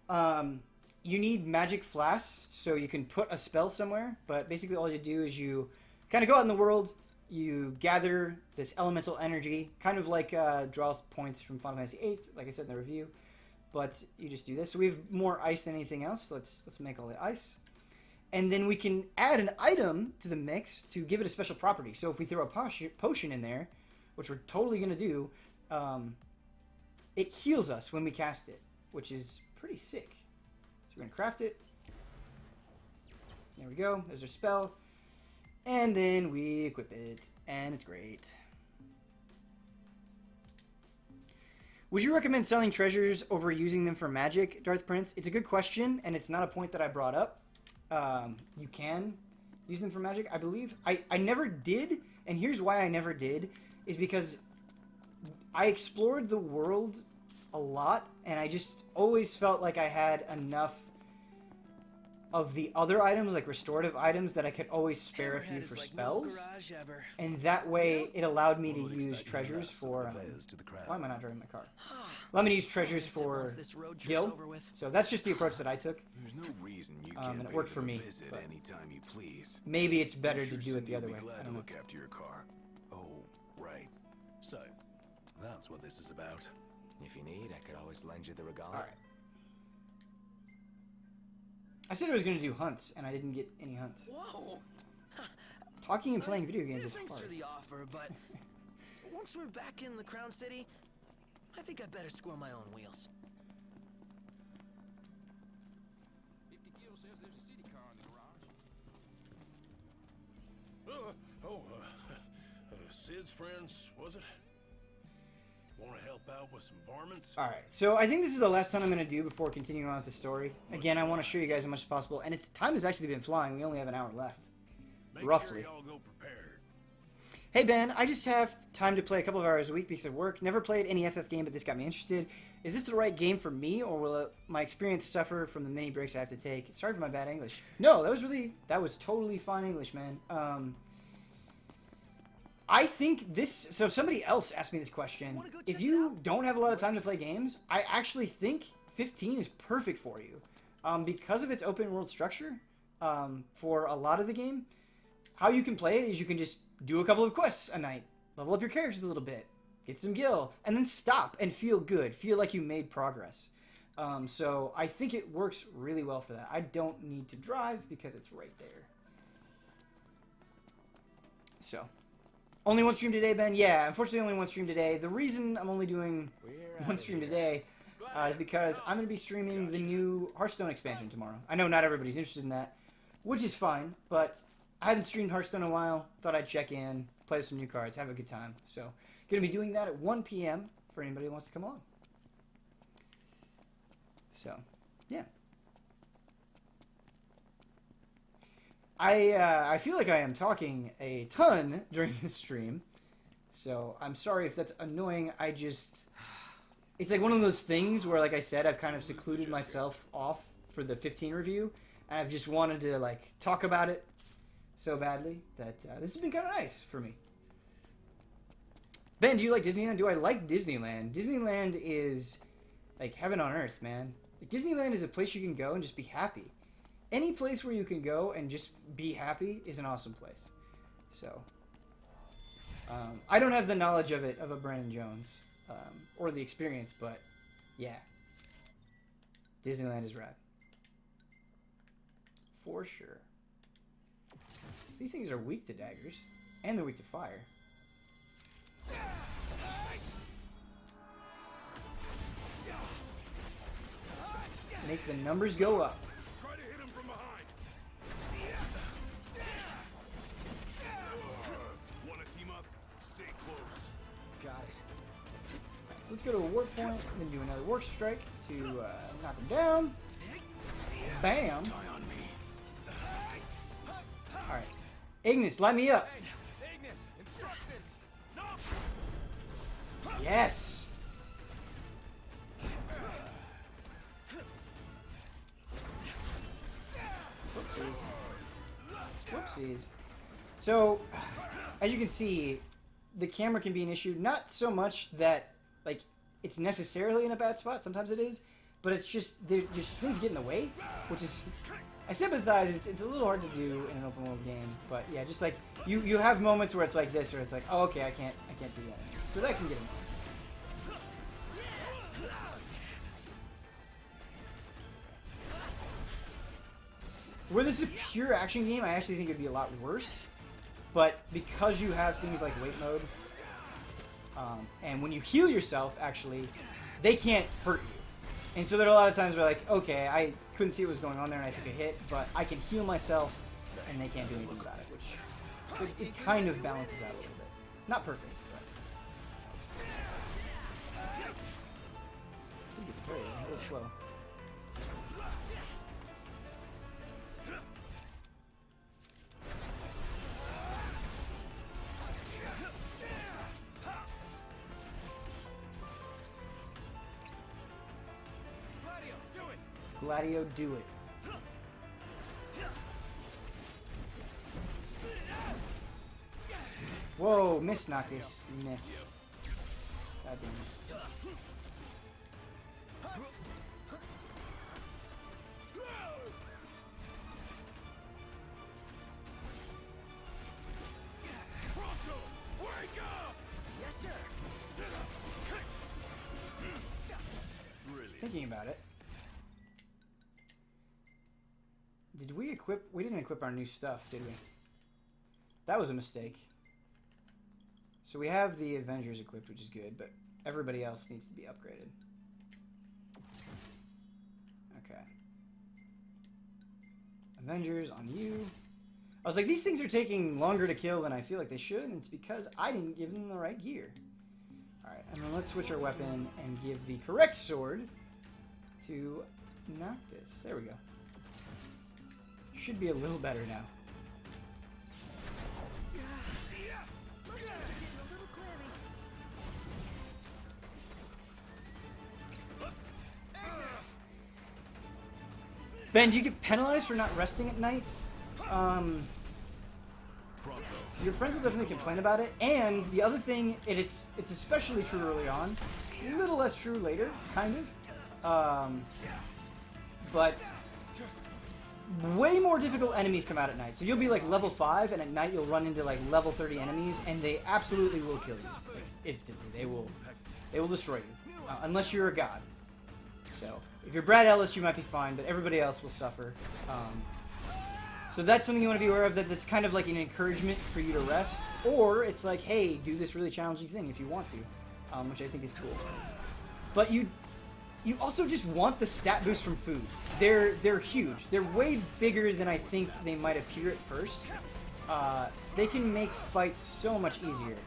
you need magic flasks so you can put a spell somewhere, but basically all you do is you kind of go out in the world, you gather this elemental energy, kind of like draws points from Final Fantasy VIII, like I said in the review, but you just do this. So we have more ice than anything else. Let's make all the ice. And then we can add an item to the mix to give it a special property. So if we throw a potion in there, which we're totally going to do, it heals us when we cast it, which is pretty sick. So we're going to craft it. There we go. There's our spell. And then we equip it, and it's great. Would you recommend selling treasures over using them for magic, Darth Prince? It's a good question, and it's not a point that I brought up. You can use them for magic, I believe. I never did, and here's why I never did, is because I explored the world a lot, and I just always felt like I had enough of the other items, like restorative items, that I could always spare a few for spells. And that way, it allowed me to use treasures for... why am I not driving my car? Allowed me to use treasures for Gil. So that's just the approach that I took. There's no reason you And can't it worked for me. visit But anytime you please. maybe it's better I'm to sure do it Cindy the other will way. be I glad to don't know. look after your car. Oh, right. So, that's what this is about. If you need, I could always lend you the regalia. Alright. I said I was going to do hunts, and I didn't get any hunts. Whoa! Talking and playing video games is Thanks hard. for the offer, but once we're back in the Crown City, I think I better score my own wheels. 50 Gil says there's a city car in the garage. Sid's friends, was it? Want to help out with some varmints? Alright, so I think this is the last time I'm going to do before continuing on with the story. Again, I want to show you guys as much as possible, and time has actually been flying. We only have an hour left. Make roughly. Sure y'all go prepared. Hey Ben, I just have time to play a couple of hours a week because of work. Never played any FF game, but this got me interested. Is this the right game for me, or will my experience suffer from the many breaks I have to take? Sorry for my bad English. No, that was totally fine English, man. I think this... So somebody else asked me this question. If you don't have a lot of time to play games, I actually think 15 is perfect for you. Because of its open world structure, for a lot of the game, how you can play it is you can just do a couple of quests a night, level up your characters a little bit, get some gil, and then stop and feel good. Feel like you made progress. So I think it works really well for that. I don't need to drive because it's right there. So... only one stream today, Ben? Yeah, unfortunately only one stream today. The reason I'm only doing one stream today is because I'm going to be streaming the new Hearthstone expansion tomorrow. I know not everybody's interested in that, which is fine, but I haven't streamed Hearthstone in a while. Thought I'd check in, play some new cards, have a good time. So, going to be doing that at 1 p.m. for anybody who wants to come along. So, yeah. I feel like I am talking a ton during this stream, so I'm sorry if that's annoying. It's like one of those things where, like I said, I've kind of secluded myself off for the 15 review, and I've just wanted to, like, talk about it so badly that this has been kind of nice for me. Ben, do you like Disneyland? Do I like Disneyland? Disneyland is, like, heaven on earth, man. Like, Disneyland is a place you can go and just be happy. Any place where you can go and just be happy is an awesome place. So, I don't have the knowledge of a Brandon Jones, or the experience, but yeah. Disneyland is rad. For sure. So these things are weak to daggers, and they're weak to fire. Make the numbers go up. Try to hit him from behind. Want to team up? Stay close. Got it. So let's go to a warp point, then do another warp strike to knock him down. Bam! Die on me. Alright. Ignis, light me up! Ignis, instructions. No. Yes! Whoopsies. So, as you can see, the camera can be an issue. Not so much that, like, it's necessarily in a bad spot. Sometimes it is. but it's just things get in the way, which is I sympathize. It's a little hard to do in an open world game, but yeah, just like you have moments where it's like this, where it's like, oh, okay, I can't see the enemies, so that can get annoying. Were this a pure action game, I actually think it'd be a lot worse. But because you have things like wait mode, and when you heal yourself, actually, they can't hurt you. And so there are a lot of times where like, okay, I couldn't see what was going on there and I took a hit, but I can heal myself and they can't do anything about it, which it kind of balances out a little bit. Not perfect, but I think it's very a little slow. Gladio, do it. Whoa, missed Noctis. You missed. God damn it. Yes, sir. Thinking about it. Did we equip? We didn't equip our new stuff, did we? That was a mistake. So we have the Avengers equipped, which is good, but everybody else needs to be upgraded. Okay. Avengers on you. I was like, these things are taking longer to kill than I feel like they should, and it's because I didn't give them the right gear. Alright, and then let's switch our weapon and give the correct sword to Noctis. There we go. Should be a little better now. Ben, do you get penalized for not resting at night? Your friends will definitely complain about it. And the other thing, it's especially true early on. A little less true later, kind of. But way more difficult enemies come out at night. So you'll be like level 5, and at night you'll run into like level 30 enemies, and they absolutely will kill you. Like, instantly. They will destroy you. Unless you're a god. So, if you're Brad Ellis, you might be fine, but everybody else will suffer. So that's something you want to be aware of, that's kind of like an encouragement for you to rest. Or it's like, hey, do this really challenging thing if you want to. Which I think is cool. But you also just want the stat boost from food. They're huge. They're way bigger than I think they might appear at first. They can make fights so much easier.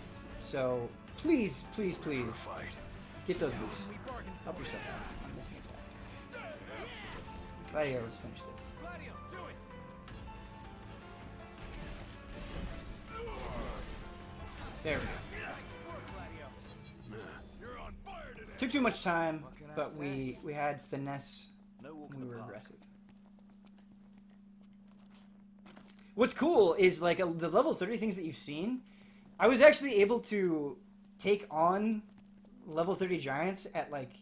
So please, please, please get those boosts. Help yourself out. I'm missing attacks. Gladio, let's finish this. There we go. Took too much time, but we had finesse when we were aggressive. What's cool is like the level 30 things that you've seen, I was actually able to take on level 30 giants at like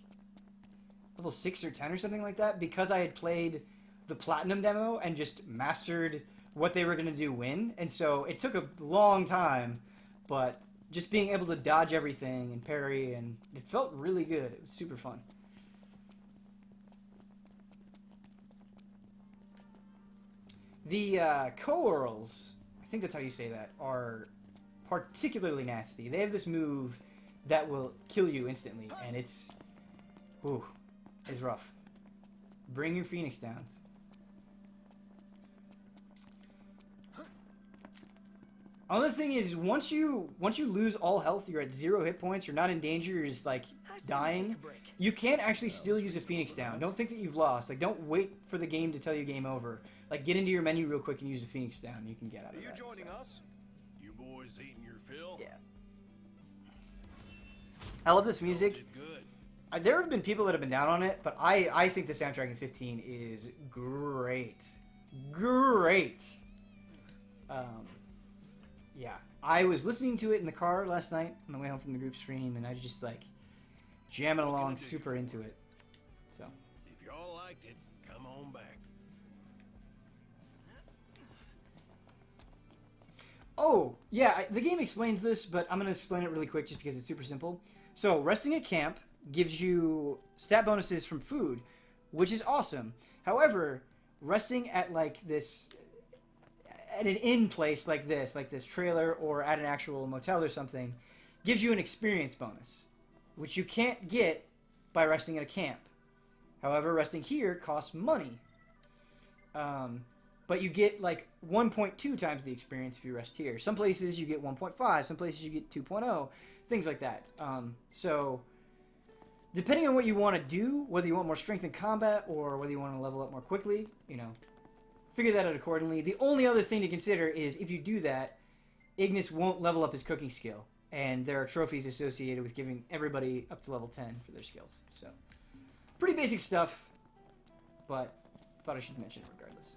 level 6 or 10 or something like that because I had played the platinum demo and just mastered what they were going to do win. And so it took a long time, but just being able to dodge everything and parry, and it felt really good. It was super fun. The Coeurls, I think that's how you say that, are particularly nasty. They have this move that will kill you instantly, and it's rough. Bring your Phoenix Downs. Another thing is, once you lose all health, you're at 0 hit points, you're not in danger, you're just like dying, you can't actually still use a Phoenix Down. Don't think that you've lost. Like, don't wait for the game to tell you game over. Like, get into your menu real quick and use a Phoenix Down. You can get out of that. Are you joining us? You boys eating your fill? Yeah. I love this music. There have been people that have been down on it, but I think the soundtrack in 15 is great. Great. Yeah, I was listening to it in the car last night on the way home from the group stream, and I was just like jamming along, super into it. So liked it, come on back. Oh, yeah, the game explains this, but I'm going to explain it really quick just because it's super simple. So, resting at camp gives you stat bonuses from food, which is awesome. However, resting at like this, at an inn place like this trailer, or at an actual motel or something, gives you an experience bonus, which you can't get by resting at a camp. However, resting here costs money. But you get like 1.2 times the experience if you rest here. Some places you get 1.5, some places you get 2.0, things like that. So, depending on what you want to do, whether you want more strength in combat or whether you want to level up more quickly, you know, figure that out accordingly. The only other thing to consider is if you do that, Ignis won't level up his cooking skill. And there are trophies associated with giving everybody up to level 10 for their skills. So, pretty basic stuff, but thought I should mention it regardless.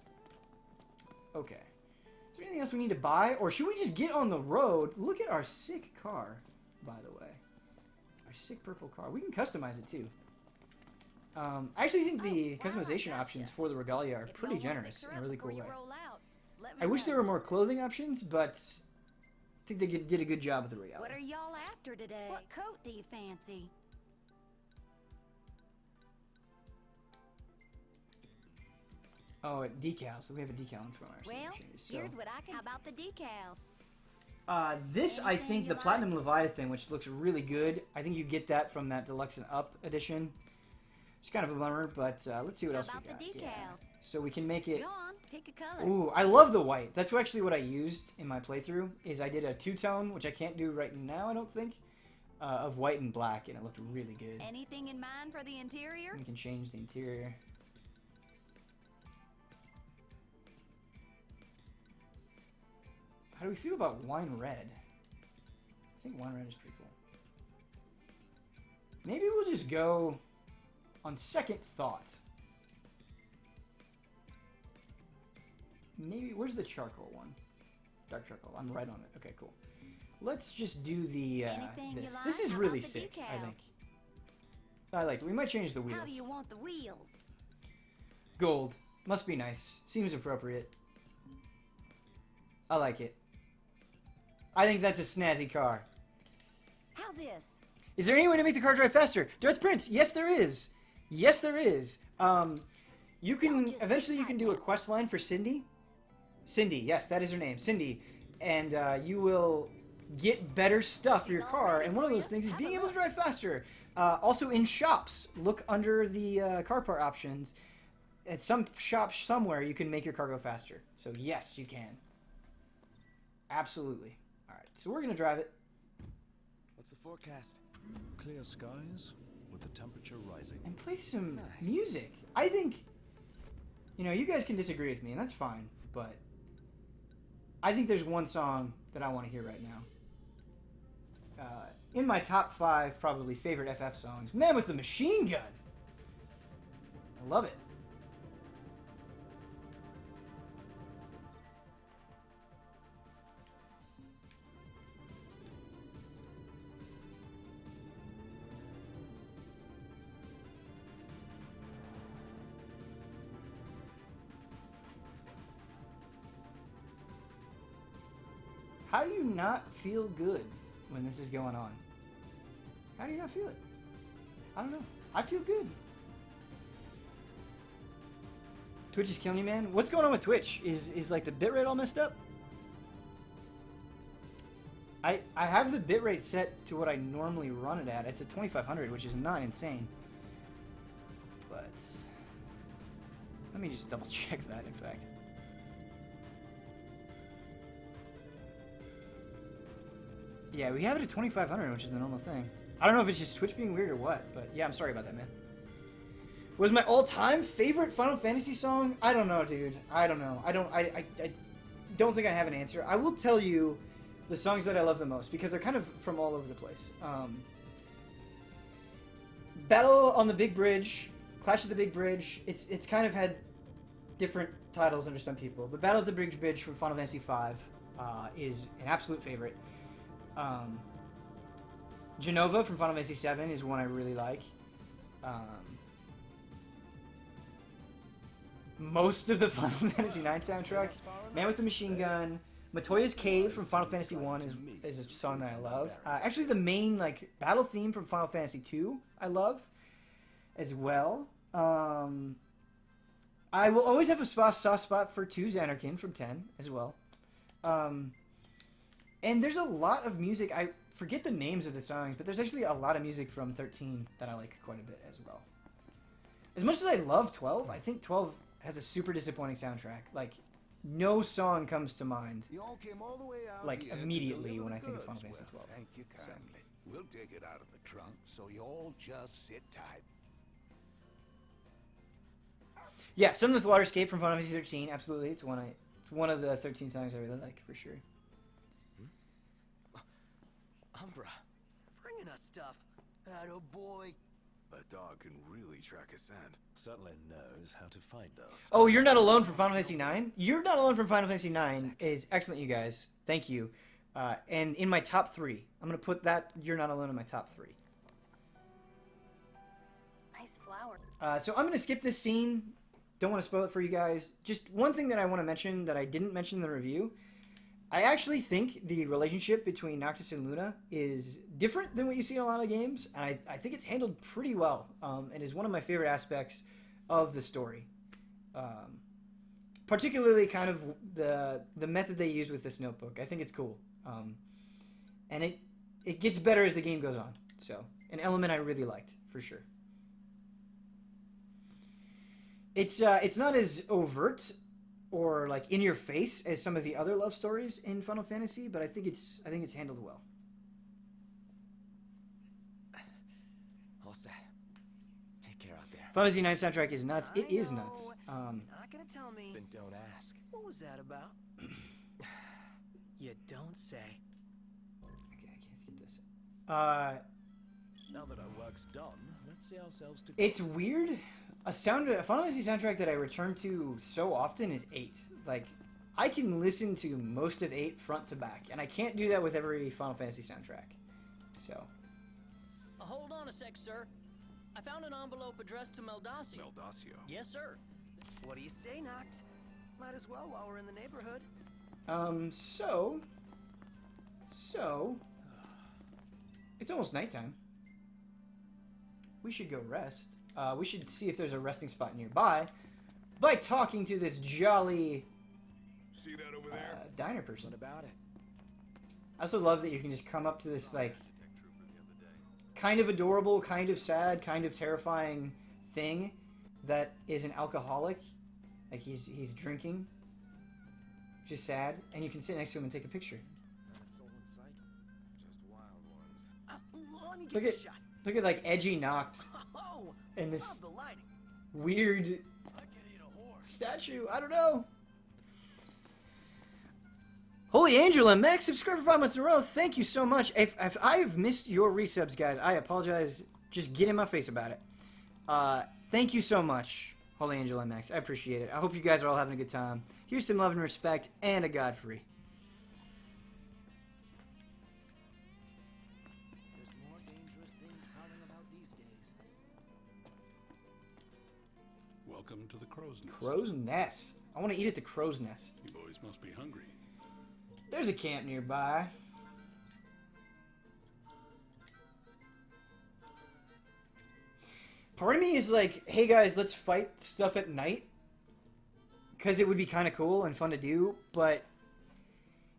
Okay. Is there anything else we need to buy? Or should we just get on the road? Look at our sick car, by the way. Our sick purple car. We can customize it, too. I actually think the customization options for the Regalia are pretty generous in a really cool way. I wish there were more clothing options, but I think they did a good job with the Regalia. What are y'all after today? What coat do you fancy? Oh, decals. We have a decal on our Well, here's what I can... How about the decals? This, I think, the Platinum Leviathan, which looks really good. I think you get that from that Deluxe and Up edition. It's kind of a bummer, but let's see what else we got. The decals? Yeah. So we can make it... Go on, pick a color. Ooh, I love the white. That's actually what I used in my playthrough, is I did a two-tone, which I can't do right now, I don't think, of white and black, and it looked really good. Anything in mind for the interior? We can change the interior. How do we feel about wine red? I think wine red is pretty cool. Maybe we'll just go on second thought. Maybe, where's the charcoal one? Dark charcoal, I'm right on it. Okay, cool. Let's just do the, this. Like? This is How really about the sick, decals? I think. I like it. We might change the wheels. How do you want the wheels? Gold. Must be nice. Seems appropriate. I like it. I think that's a snazzy car. How's this? Is there any way to make the car drive faster? Darth Prince, yes there is. Yes there is. You can, eventually you can do a quest line for Cindy. Cindy, yes, that is her name, Cindy. And you will get better stuff for your car, and one of those things is being able to drive faster. Also in shops, look under the car part options. At some shop somewhere, you can make your car go faster. So yes, you can. Absolutely. Alright, so we're going to drive it. What's the forecast? Clear skies with the temperature rising. And play some music. I think, you know, you guys can disagree with me, and that's fine, but I think there's one song that I want to hear right now. In my top 5, probably, favorite FF songs, Man with the Machine Gun. I love it. How do you not feel good when this is going on? How do you not feel it? I don't know. I feel good. Twitch is killing you, man. What's going on with Twitch? Is like the bitrate all messed up? I have the bitrate set to what I normally run it at. It's at 2500, which is not insane. But let me just double check that, in fact. Yeah, we have it at 2500, which is the normal thing. I don't know if it's just Twitch being weird or what, but yeah, I'm sorry about that, man. Was my all-time favorite Final Fantasy song? I don't know, dude. I don't know. I don't think I have an answer. I will tell you the songs that I love the most, because they're kind of from all over the place. Battle on the Big Bridge, Clash of the Big Bridge, it's kind of had different titles under some people, but Battle of the Big Bridge from Final Fantasy V is an absolute favorite. Genova from Final Fantasy VII is one I really like. most of the Final Fantasy IX soundtrack. Man with the Machine Gun, Matoya's Cave from Final Fantasy I is a song that I love. Actually, the main like battle theme from Final Fantasy II I love as well. I will always have a soft spot for 2's Anarchin from 10 as well. And there's a lot of music. I forget the names of the songs, but there's actually a lot of music from 13 that I like quite a bit as well. As much as I love 12, I think 12 has a super disappointing soundtrack. Like, no song comes to mind, You all came all the way out like, here to immediately deliver when the I think of goods. Final Fantasy Well, 12. Thank you kindly. We'll take it out of the trunk, so you all just sit tight. Yeah, Sun with Waterscape from Final Fantasy 13, absolutely. It's one of the 13 songs I really like, for sure. Umbra. Bringing us stuff. Atta boy. A dog can really track a scent. Certainly knows how to find us. Oh, You're Not Alone from Final Fantasy 9? You're Not Alone from Final Fantasy 9 is excellent, you guys. Thank you. And in my top 3. I'm going to put that You're Not Alone in my top 3. Nice flower. So I'm going to skip this scene. Don't want to spoil it for you guys. Just one thing that I want to mention that I didn't mention in the review. I actually think the relationship between Noctis and Luna is different than what you see in a lot of games. And I think it's handled pretty well. And is one of my favorite aspects of the story. Particularly kind of the method they used with this notebook. I think it's cool. And it gets better as the game goes on. So, an element I really liked, for sure. It's not as overt or like in your face as some of the other love stories in Final Fantasy, but I think it's handled well. All set. Take care out there. Final Fantasy IX soundtrack is nuts. It is nuts. You're not gonna tell me. Then don't ask. What was that about? You don't say. Okay, I can't skip this. Now that our work's done, let's see ourselves to. It's weird. A Final Fantasy soundtrack that I return to so often is 8. Like, I can listen to most of 8 front to back, and I can't do that with every Final Fantasy soundtrack. So, Hold on a sec, sir. I found an envelope addressed to Meldacio. Meldacio. Yes, sir. What do you say, Noct? Might as well while we're in the neighborhood. so, it's almost nighttime. We should go rest. We should see if there's a resting spot nearby by talking to this jolly See that over there? diner person. What about it? I also love that you can just come up to this, like, kind of adorable, kind of sad, kind of terrifying thing that is an alcoholic. Like, he's drinking, which is sad, and you can sit next to him and take a picture. Not a soul in sight. Just wild ones. Let me Look get at, a shot. look at, like, edgy Noct Oh, and this love the lighting. weird I can eat a horse. statue. I don't know. Holy Angel and Max, subscribe for 5 months in a row. Thank you so much. If I've missed your resubs, guys, I apologize. Just get in my face about it. Thank you so much, Holy Angel and Max. I appreciate it. I hope you guys are all having a good time. Here's some love and respect and a Godfrey. There's more dangerous things prowling about these days. Welcome to the Crow's Nest. Crow's Nest. I want to eat at the Crow's Nest. You boys must be hungry. There's a camp nearby. Part of me is like, hey guys, let's fight stuff at night. Because it would be kind of cool and fun to do, but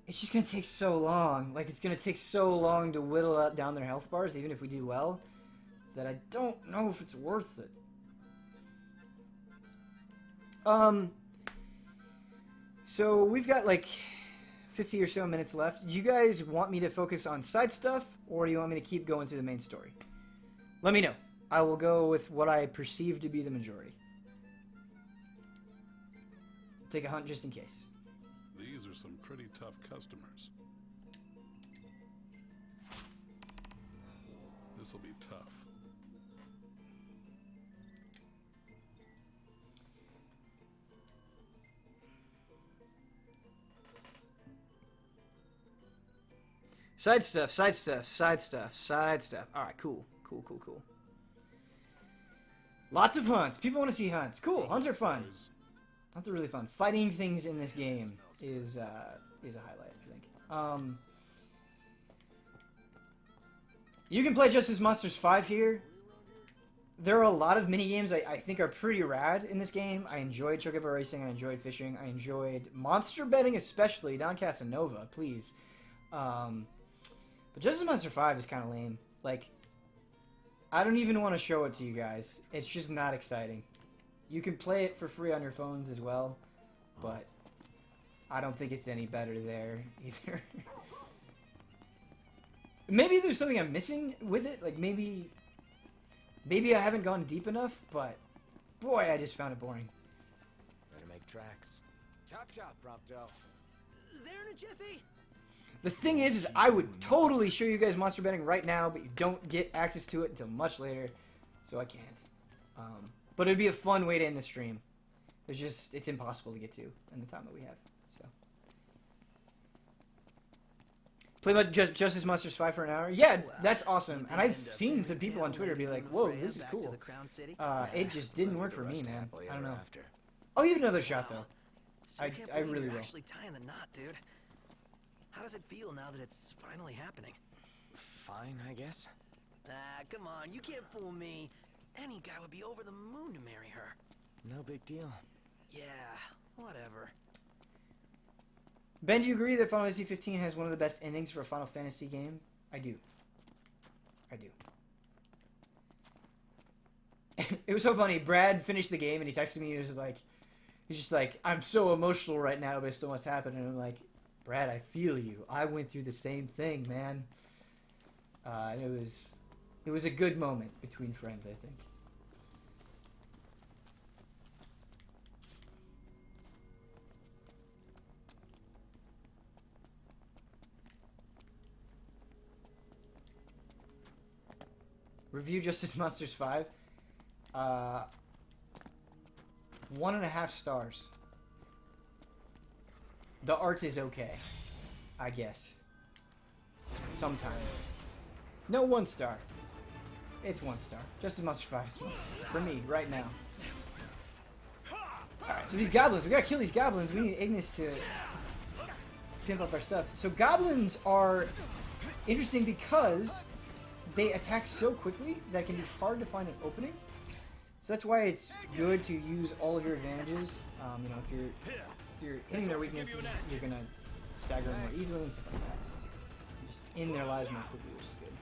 it's just going to take so long. Like, it's going to take so long to whittle down their health bars, even if we do well, that I don't know if it's worth it. So we've got like 50 or so minutes left. Do you guys want me to focus on side stuff, or do you want me to keep going through the main story? Let me know. I will go with what I perceive to be the majority. Take a hunt just in case. These are some pretty tough customers. This'll be tough. Side stuff, side stuff, side stuff, side stuff. Alright, cool. Cool, cool, cool. Lots of hunts. People want to see hunts. Cool, hunts are fun. Boys, That's really fun. Fighting things in this game is a highlight, I think. You can play Justice Monsters 5 here. There are a lot of mini games I think are pretty rad in this game. I enjoyed Chocobo Racing. I enjoyed fishing. I enjoyed monster betting, especially Don Casanova. Please. But Justice Monster 5 is kind of lame. Like, I don't even want to show it to you guys. It's just not exciting. You can play it for free on your phones as well, but I don't think it's any better there either. Maybe there's something I'm missing with it. Like, maybe I haven't gone deep enough, but boy, I just found it boring. Better make tracks. Chop chop, Prompto. There in a jiffy. The thing is I would totally show you guys monster betting right now, but you don't get access to it until much later, so I can't. But it'd be a fun way to end the stream. It's impossible to get to in the time that we have. So, play Justice Monsters 5 for an hour. Yeah, that's awesome. And I've seen some people on Twitter be like, "Whoa, this is cool." It just didn't work for me, man. I don't know. I'll give it another shot though. I really will. Actually tying the knot, dude. How does it feel now that it's finally happening? Fine, I guess. Ah, come on, you can't fool me. Any guy would be over the moon to marry her. No big deal. Yeah, whatever. Ben, do you agree that Final Fantasy 15 has one of the best endings for a Final Fantasy game? I do. It was so funny. Brad finished the game and he texted me. He's just like, "I'm so emotional right now, but it still must happen." And I'm like, "Brad, I feel you. I went through the same thing, man." It was a good moment between friends, I think. Review Justice Monsters 5. 1.5 stars. The art is okay, I guess. Sometimes. No 1 star. It's 1 star. Justice Monsters 5 is 1 star. For me, right now. Alright, so these goblins. We gotta kill these goblins. We need Ignis to pimp up our stuff. So goblins are interesting because they attack so quickly that it can be hard to find an opening. So that's why it's good to use all of your advantages. You know, if you're hitting their weaknesses, you're gonna stagger them more easily and stuff like that. Just in their lives more quickly, which is good.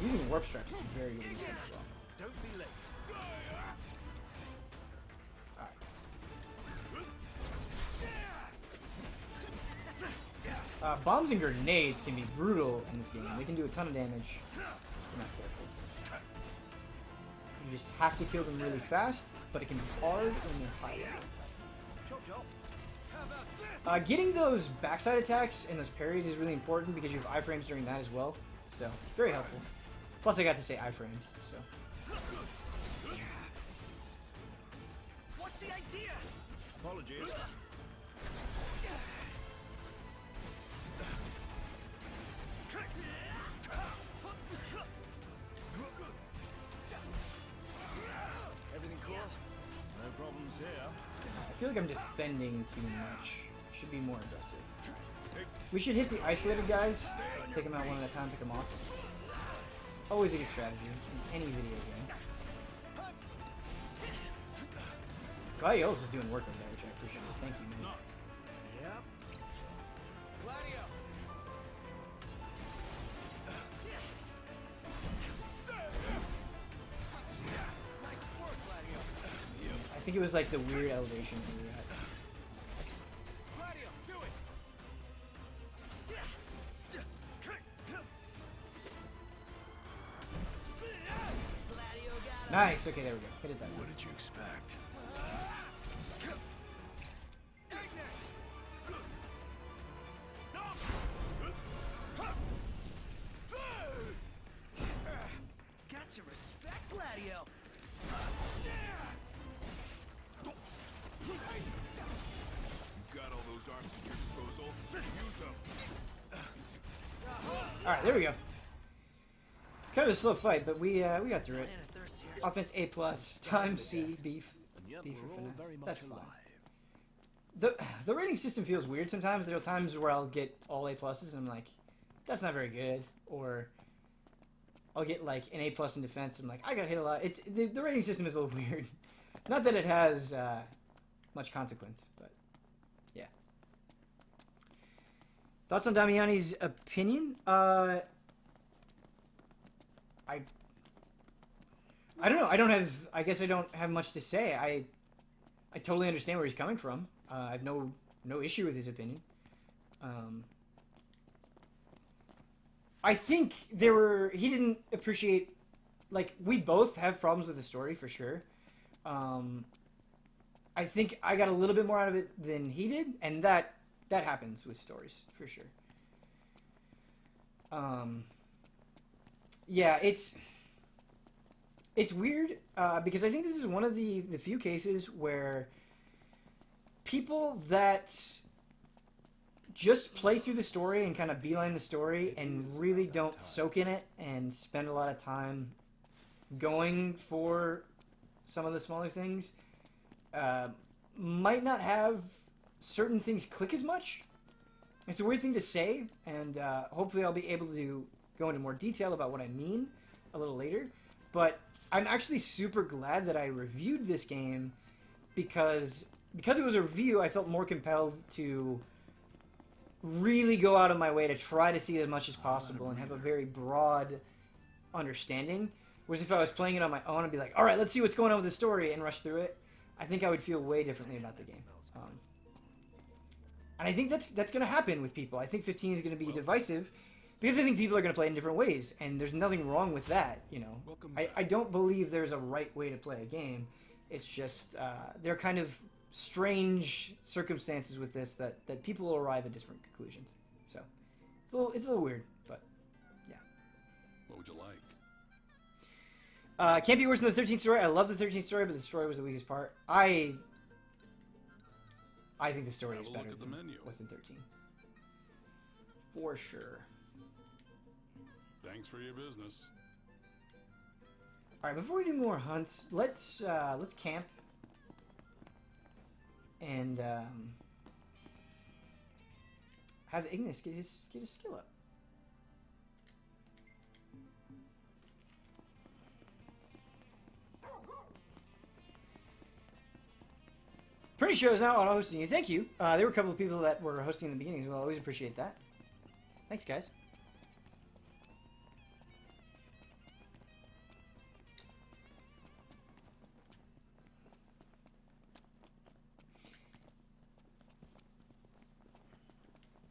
Using warp straps is very good as well. Don't be late. Bombs and grenades can be brutal in this game. They can do a ton of damage if you're not careful. You just have to kill them really fast, but it can be hard when they're high level. Getting those backside attacks and those parries is really important because you have iframes during that as well. So, very helpful. Plus, I got to say iframes, so. What's the idea? Apologies. Everything cool? No problems here. I feel like I'm defending too much. Should be more aggressive. We should hit the isolated guys, take them out one at a time, pick them off. Always a good strategy in any video game. Gladiolus is doing work over there, which I appreciate. Thank you, man. Yep. Gladio. Nice work, Gladio. I think it was like the weird elevation that we were at. Gladio, do it. Gladio got him. Nice. Okay, there we go. Hit it that What time. did you expect? Got to respect Gladio. You got all those arms at your disposal. Use them. All right, there we go. Kind of a slow fight, but we got through it. Man, a thirst here. Offense A+, times C, beef. Yep, Beef we're or all finesse. very much That's fine. alive. the rating system feels weird sometimes. There are times where I'll get all A pluses and I'm like, that's not very good, or I'll get like an A plus in defense and I'm like, I got hit a lot. It's the rating system is a little weird. Not that it has much consequence, but yeah. Thoughts on Damiani's opinion? I don't know. I guess I don't have much to say. I totally understand where he's coming from. I have no issue with his opinion. I think he didn't appreciate, like, we both have problems with the story for sure. I think I got a little bit more out of it than he did, and that happens with stories for sure. Yeah, it's weird because I think this is one of the few cases where people that just play through the story and kind of beeline the story and really don't soak in it and spend a lot of time going for some of the smaller things might not have certain things click as much. It's a weird thing to say, and hopefully I'll be able to go into more detail about what I mean a little later. But I'm actually super glad that I reviewed this game because it was a review, I felt more compelled to really go out of my way to try to see as much as possible and have a very broad understanding. Whereas if I was playing it on my own, I'd be like, all right, let's see what's going on with the story and rush through it. I think I would feel way differently about the game. And I think that's going to happen with people. I think 15 is going to be divisive because I think people are going to play it in different ways, and there's nothing wrong with that, you know. I don't believe there's a right way to play a game. It's just they're kind of strange circumstances with this that people will arrive at different conclusions. So it's a little weird, but yeah. What would you like? Can't be worse than the 13th story. I love the 13th story, but the story was the weakest part. I think the story is better than what's in 13. For sure. Thanks for your business. All right, before we do more hunts, let's camp and have Ignis get his skill up. Pretty sure is now auto-hosting you. Thank you. There were a couple of people that were hosting in the beginning as well. I always appreciate that. Thanks, guys.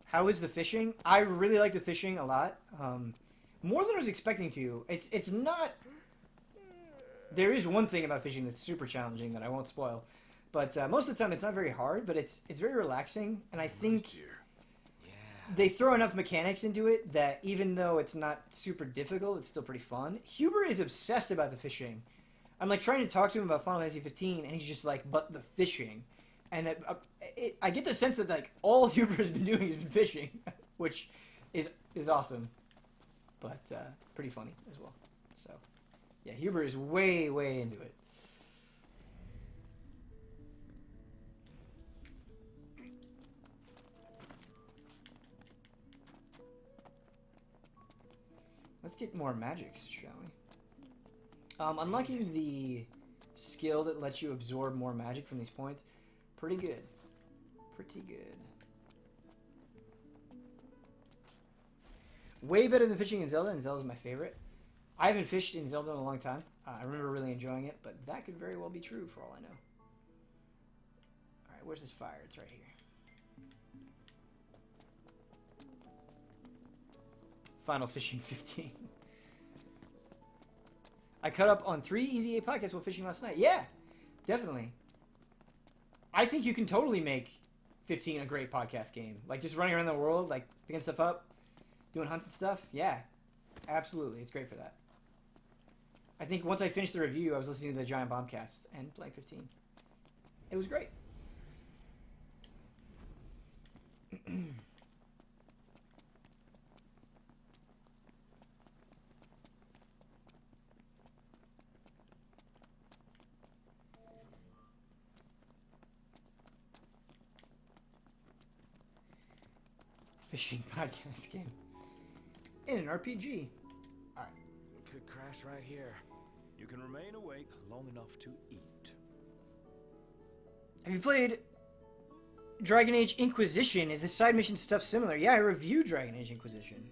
How is the fishing? I really like the fishing a lot. More than I was expecting to. It's not... There is one thing about fishing that's super challenging that I won't spoil. But most of the time it's not very hard, but it's very relaxing. And I think they throw enough mechanics into it that even though it's not super difficult, it's still pretty fun. Huber is obsessed about the fishing. I'm like trying to talk to him about Final Fantasy 15, and he's just like, but the fishing. And I get the sense that like all Huber has been doing has been fishing, which is awesome, but pretty funny as well. So yeah, Huber is way into it. Let's get more magics, shall we? Unlocking the skill that lets you absorb more magic from these points. Pretty good. Pretty good. Way better than fishing in Zelda, and Zelda's my favorite. I haven't fished in Zelda in a long time. I remember really enjoying it, but that could very well be true for all I know. Alright, where's this fire? It's right here. Final Fishing 15. I caught up on 3 Easy 8 podcasts while fishing last night. Yeah, definitely. I think you can totally make 15 a great podcast game. Like, just running around the world, like, picking stuff up, doing hunts and stuff. Yeah, absolutely. It's great for that. I think once I finished the review, I was listening to the Giant Bombcast and playing 15. It was great. fishing podcast game in an RPG. All right. Could crash right here. You can remain awake long enough to eat. Have you played Dragon Age Inquisition? Is the side mission stuff similar? Yeah, I reviewed Dragon Age Inquisition.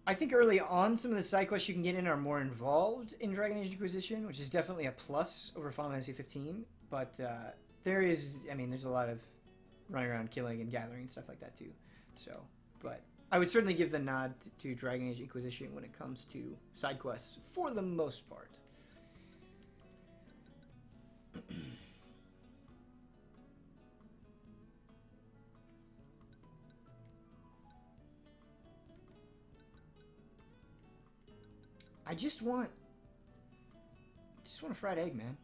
I think early on, some of the side quests you can get in are more involved in Dragon Age Inquisition, which is definitely a plus over Final Fantasy 15. But there's a lot of running around killing and gathering and stuff like that too. So, but I would certainly give the nod to Dragon Age Inquisition when it comes to side quests for the most part. I just want a fried egg, man.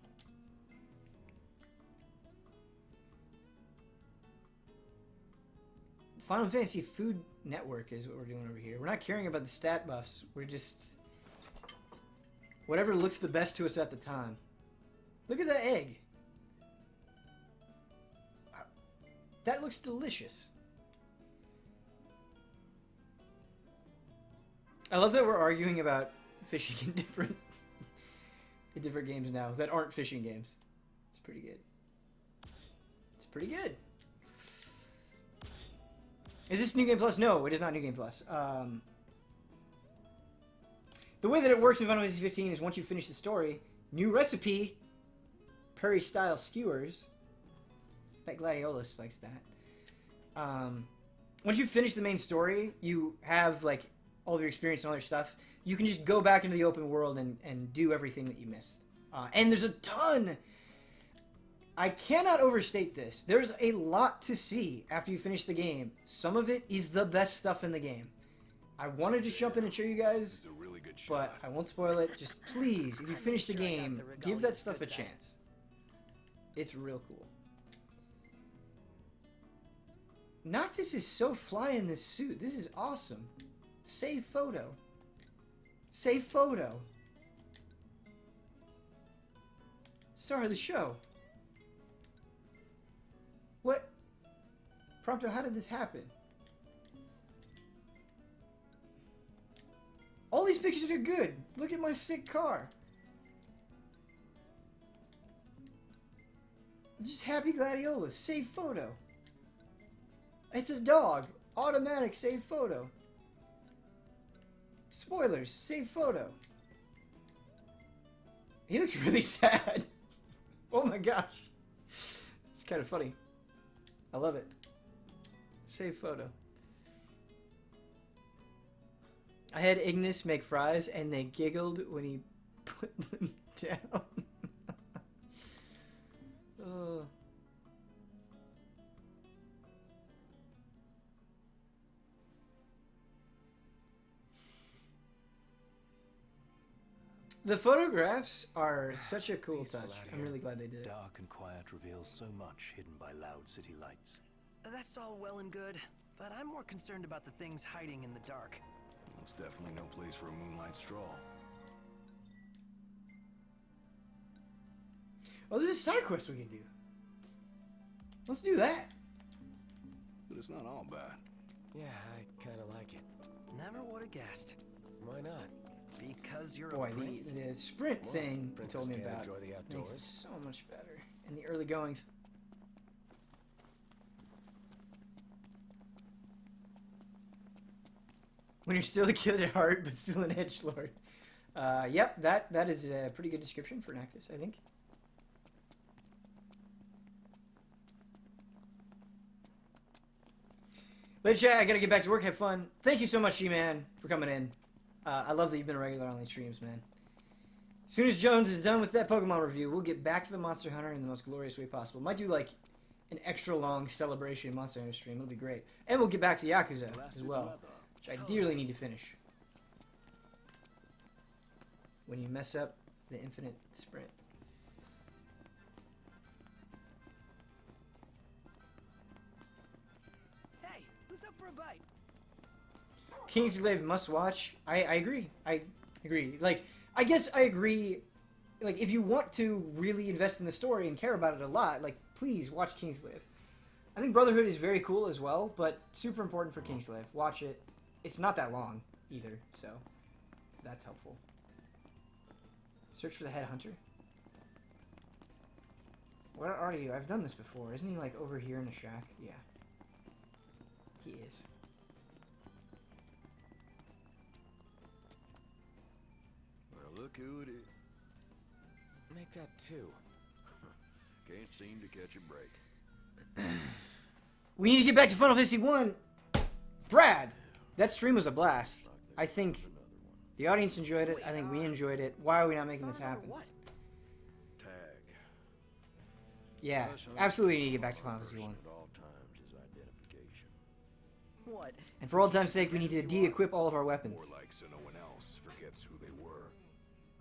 Final Fantasy Food Network is what we're doing over here. We're not caring about the stat buffs. We're just whatever looks the best to us at the time. Look at that egg. That looks delicious. I love that we're arguing about fishing in different games now that aren't fishing games. It's pretty good. It's pretty good. Is this New Game Plus? No, it is not New Game Plus. The way that it works in Final Fantasy 15 is once you finish the story, new recipe, Perry-style skewers. Bet Gladiolus likes that. Once you finish the main story, you have like all of your experience and all your stuff. You can just go back into the open world and do everything that you missed. And there's a ton. I cannot overstate this. There's a lot to see after you finish the game. Some of it is the best stuff in the game. I want to just jump in and show you guys, but I won't spoil it. Just please, if you finish the game, give that stuff a chance. It's real cool. Noctis is so fly in this suit. This is awesome. Save photo. Save photo. Star of the show. What? Prompto, how did this happen? All these pictures are good. Look at my sick car. Just happy Gladiolus. Save photo. It's a dog. Automatic save photo. Spoilers. Save photo. He looks really sad. Oh my gosh. It's kind of funny. I love it. Save photo. I had Ignis make fries and they giggled when he put them down. Oh. The photographs are such a cool touch. I'm really glad they did it. Dark and quiet reveals so much hidden by loud city lights. That's all well and good, but I'm more concerned about the things hiding in the dark. It's definitely no place for a moonlight stroll. Oh, there's a side quest we can do. Let's do that. But it's not all bad. Yeah, I kind of like it. Never would have guessed. Why not? Because you're Boy, a prince. the sprint thing you told me can't about enjoy the makes outdoors. it so much better in the early goings. When you're still a kid at heart, but still an edgelord. Yep, that is a pretty good description for Noctis, I think. Later, chat, I gotta get back to work. Have fun. Thank you so much, G-Man, for coming in. I love that you've been a regular on these streams, man. As soon as Jones is done with that Pokemon review, we'll get back to the Monster Hunter in the most glorious way possible. Might do, like, an extra long celebration Monster Hunter stream. It'll be great. And we'll get back to Yakuza as well, which I dearly need to finish. When you mess up the infinite sprint. Hey, who's up for a bite? Kingsglaive must watch. I agree. I agree. Like, I guess I agree. Like, if you want to really invest in the story and care about it a lot, like, please watch Kingsglaive. I think Brotherhood is very cool as well, but super important for Kingslave. Watch it. It's not that long either, so that's helpful. Search for the headhunter. Where are you? I've done this before. Isn't he like over here in the shack? Yeah. He is. Well, look who it is. Make that 2. Can't seem to catch a break. We need to get back to Final Fantasy 1. Brad, that stream was a blast. I think the audience enjoyed it. I think we enjoyed it. Why are we not making this happen? Tag. Yeah, absolutely need to get back to Final Fantasy 1. At all times is identification. What? And for all time's sake, we need to de-equip all of our weapons. More like so no one else forgets who they were.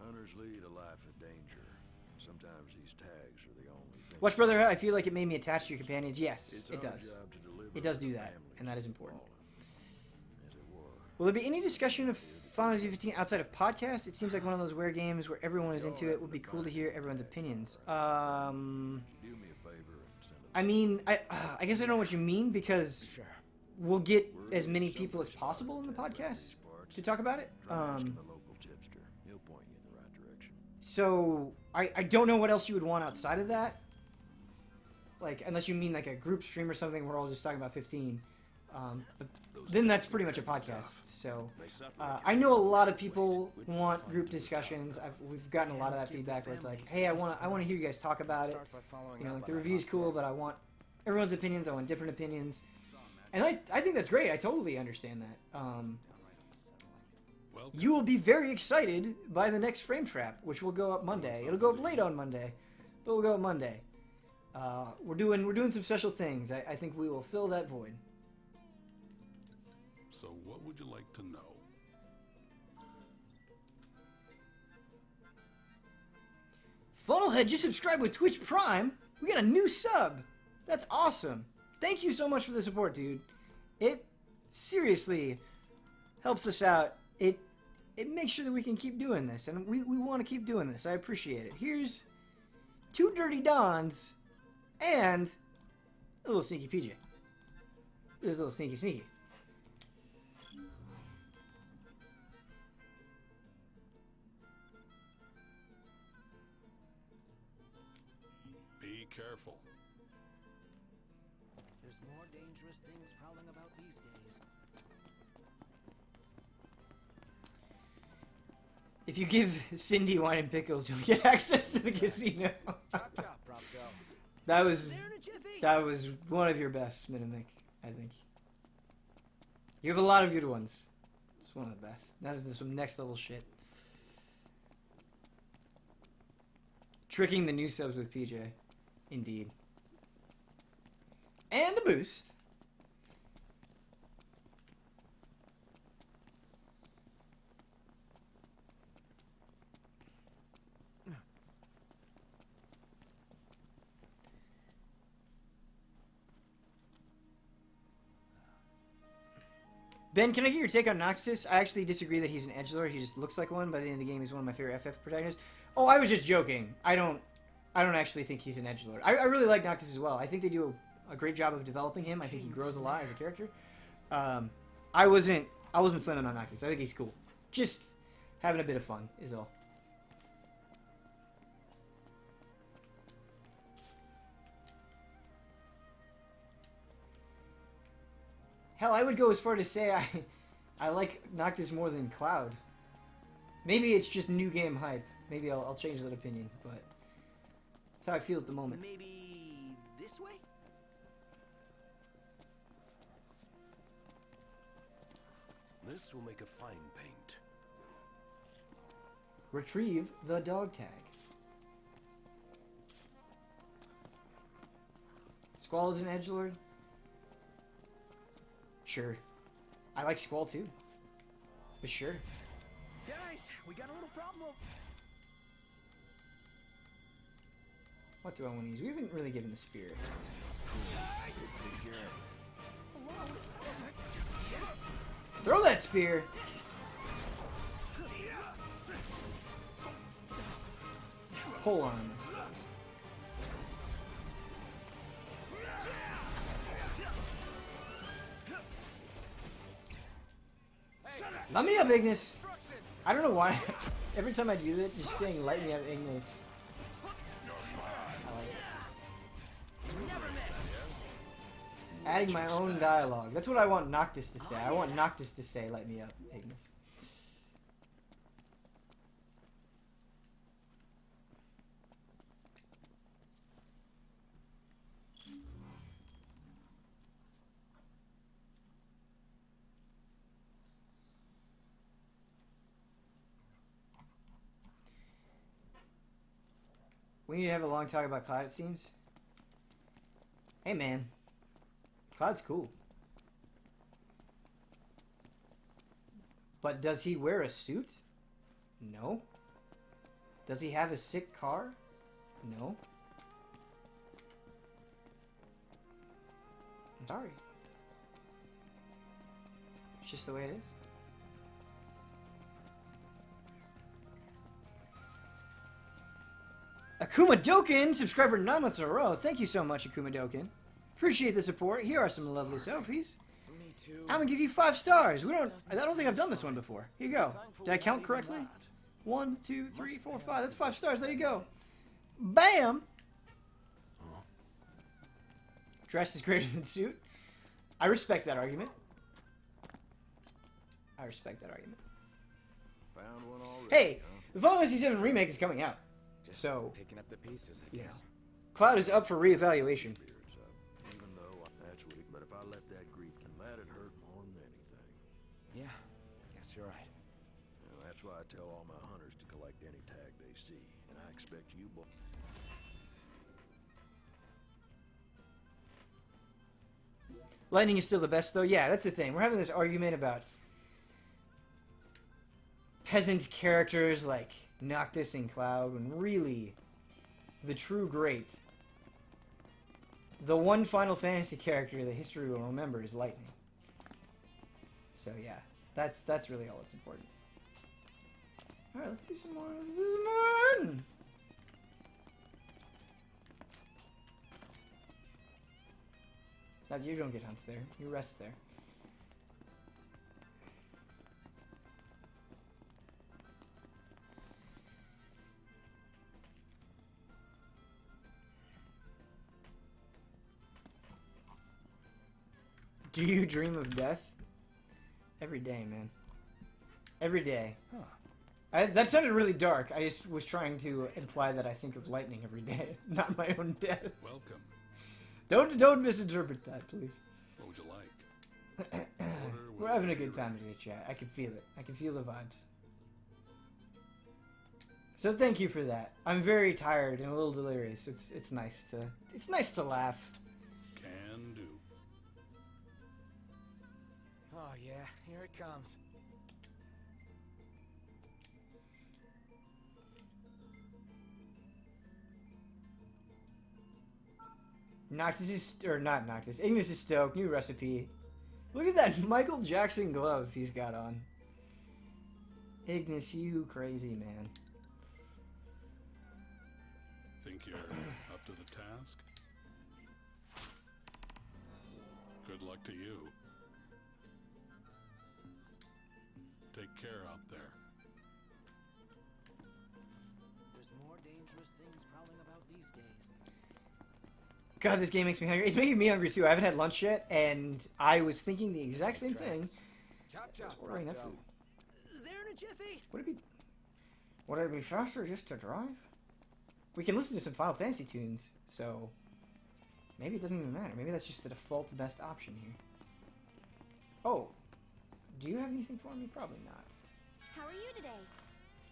Hunters lead a life of danger. Sometimes these tags are the only thing. Watch Brotherhood, I feel like it made me attached to your companions. Yes, It's it our does. job to deliver It does do the that, families and that is important. fallen, as it were. Will there be any discussion of Final Fantasy 15 outside of podcasts? It seems like one of those rare games where everyone is into it. Would be cool to hear everyone's opinions. Do me a favor and send a I mean, I guess I don't know what you mean, because we'll get as many people as possible in the podcast to talk about it. Try asking the local tipster. He'll point you in the right direction. So I don't know what else you would want outside of that. Like, unless you mean like a group stream or something, we're all just talking about 15. But then that's pretty much a podcast. So I know a lot of people want group discussions. We've gotten a lot of that feedback where it's like, hey, I want to hear you guys talk about it. You know, like the review's cool, but I want everyone's opinions. I want different opinions. And I think that's great. I totally understand that. You will be very excited by the next Frame Trap, which will go up Monday. It'll go up late on Monday, but we'll go up Monday. We're doing some special things. I think we will fill that void. So what would you like to know? Funnelhead just subscribed with Twitch Prime. We got a new sub. That's awesome. Thank you so much for the support, dude. It seriously helps us out. It makes sure that we can keep doing this, and we want to keep doing this. I appreciate it. Here's 2 Dirty Dons and a little sneaky PJ. This is a little sneaky. Be careful. There's more dangerous things prowling about these days. If you give Cindy wine and pickles, you'll get access to the casino. Chop chop, Propgo. That was one of your best, Minimic, I think. You have a lot of good ones. It's one of the best. That is some next level shit. Tricking the new subs with PJ. Indeed. And a boost. Ben, can I get your take on Noctis? I actually disagree that he's an edgelord. He just looks like one. By the end of the game, he's one of my favorite FF protagonists. Oh, I was just joking. I don't actually think he's an edgelord. I really like Noctis as well. I think they do a great job of developing him. I think he grows a lot as a character. I wasn't slamming on Noctis. I think he's cool. Just having a bit of fun is all. Hell, I would go as far to say I like Noctis more than Cloud. Maybe it's just new game hype. Maybe I'll change that opinion, but that's how I feel at the moment. Maybe this way? This will make a fine paint. Retrieve the dog tag. Squall is an edgelord? Sure. I like Squall too. But sure. Guys, we got a little problem. What do I want to use? We haven't really given the spirit. Take care. Throw that spear! Pole arm, I suppose. Let me up, Ignis. I don't know why. Every time I do that, just saying "Light me up, Ignis." I like it. Adding my own dialogue. That's what I want Noctis to say. I want Noctis to say "Light me up, Ignis." We need to have a long talk about Cloud, it seems. Hey, man. Cloud's cool. But does he wear a suit? No. Does he have a sick car? No. I'm sorry. It's just the way it is. Akuma Doken, subscriber 9 months in a row. Thank you so much, Akuma Doken. Appreciate the support. Here are some lovely selfies. Me too. I'm gonna give you 5 stars. I don't think I've done this one before. Here you go. Did I count correctly? 1, 2, 3, 4, 5. That's 5 stars. There you go. Bam! Dress is greater than suit. I respect that argument. I respect that argument. Found one already. Hey, the Final Fantasy VII Remake is coming out. Just So, picking up the pieces, I yeah. guess. Cloud is up for reevaluation. Spirits up, even though that's weak, but if I let that grief, and that'd hurt more than anything. Yeah, guess you're right. You know, that's why I tell all my hunters to collect any tag they see, and I expect you both. Lightning is still the best, though. Yeah, that's the thing. We're having this argument about peasant characters like Noctis and Cloud, when really, the true great, the one Final Fantasy character that history will remember is Lightning. So yeah, that's really all that's important. All right, let's do some more. Let's do some more. Now, you don't get hunts there. You rest there. Do you dream of death? Every day, man. Every day. Huh. That sounded really dark. I just was trying to imply that I think of lightning every day, not my own death. Welcome. Don't misinterpret that, please. What would you like? We're having a good time today, chat. I can feel it. I can feel the vibes. So thank you for that. I'm very tired and a little delirious. It's nice to laugh. Can do. Oh yeah, here it comes. Noctis is, or not Noctis, Ignis is stoked. New recipe. Look at that Michael Jackson glove he's got on. Ignis, you crazy man. Think you're up to the task? Good luck to you. Take care out there. There's more dangerous things prowling about these days. God, this game makes me hungry. It's making me hungry too. I haven't had lunch yet, and I was thinking the exact same thing. Chop chop. Just ordering that food. There in a jiffy. Would it be faster just to drive? We can listen to some Final Fantasy tunes, so maybe it doesn't even matter. Maybe that's just the default best option here. Oh, do you have anything for me? Probably not. How are you today?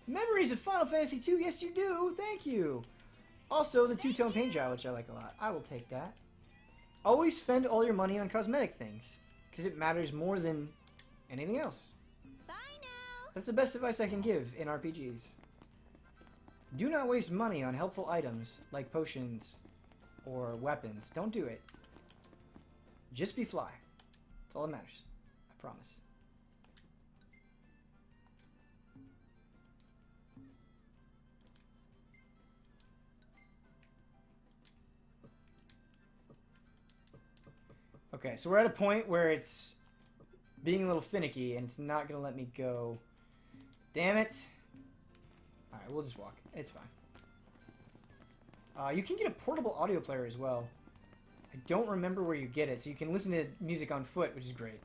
Memories of Final Fantasy II. Yes, you do. Thank you. Also, the two-tone paint job, which I like a lot. I will take that. Always spend all your money on cosmetic things, because it matters more than anything else. Bye now. That's the best advice I can give in RPGs. Do not waste money on helpful items like potions or weapons. Don't do it. Just be fly. That's all that matters. I promise. Okay, so we're at a point where it's being a little finicky, and it's not going to let me go. Damn it. Alright, we'll just walk. It's fine. You can get a portable audio player as well. I don't remember where you get it, so you can listen to music on foot, which is great.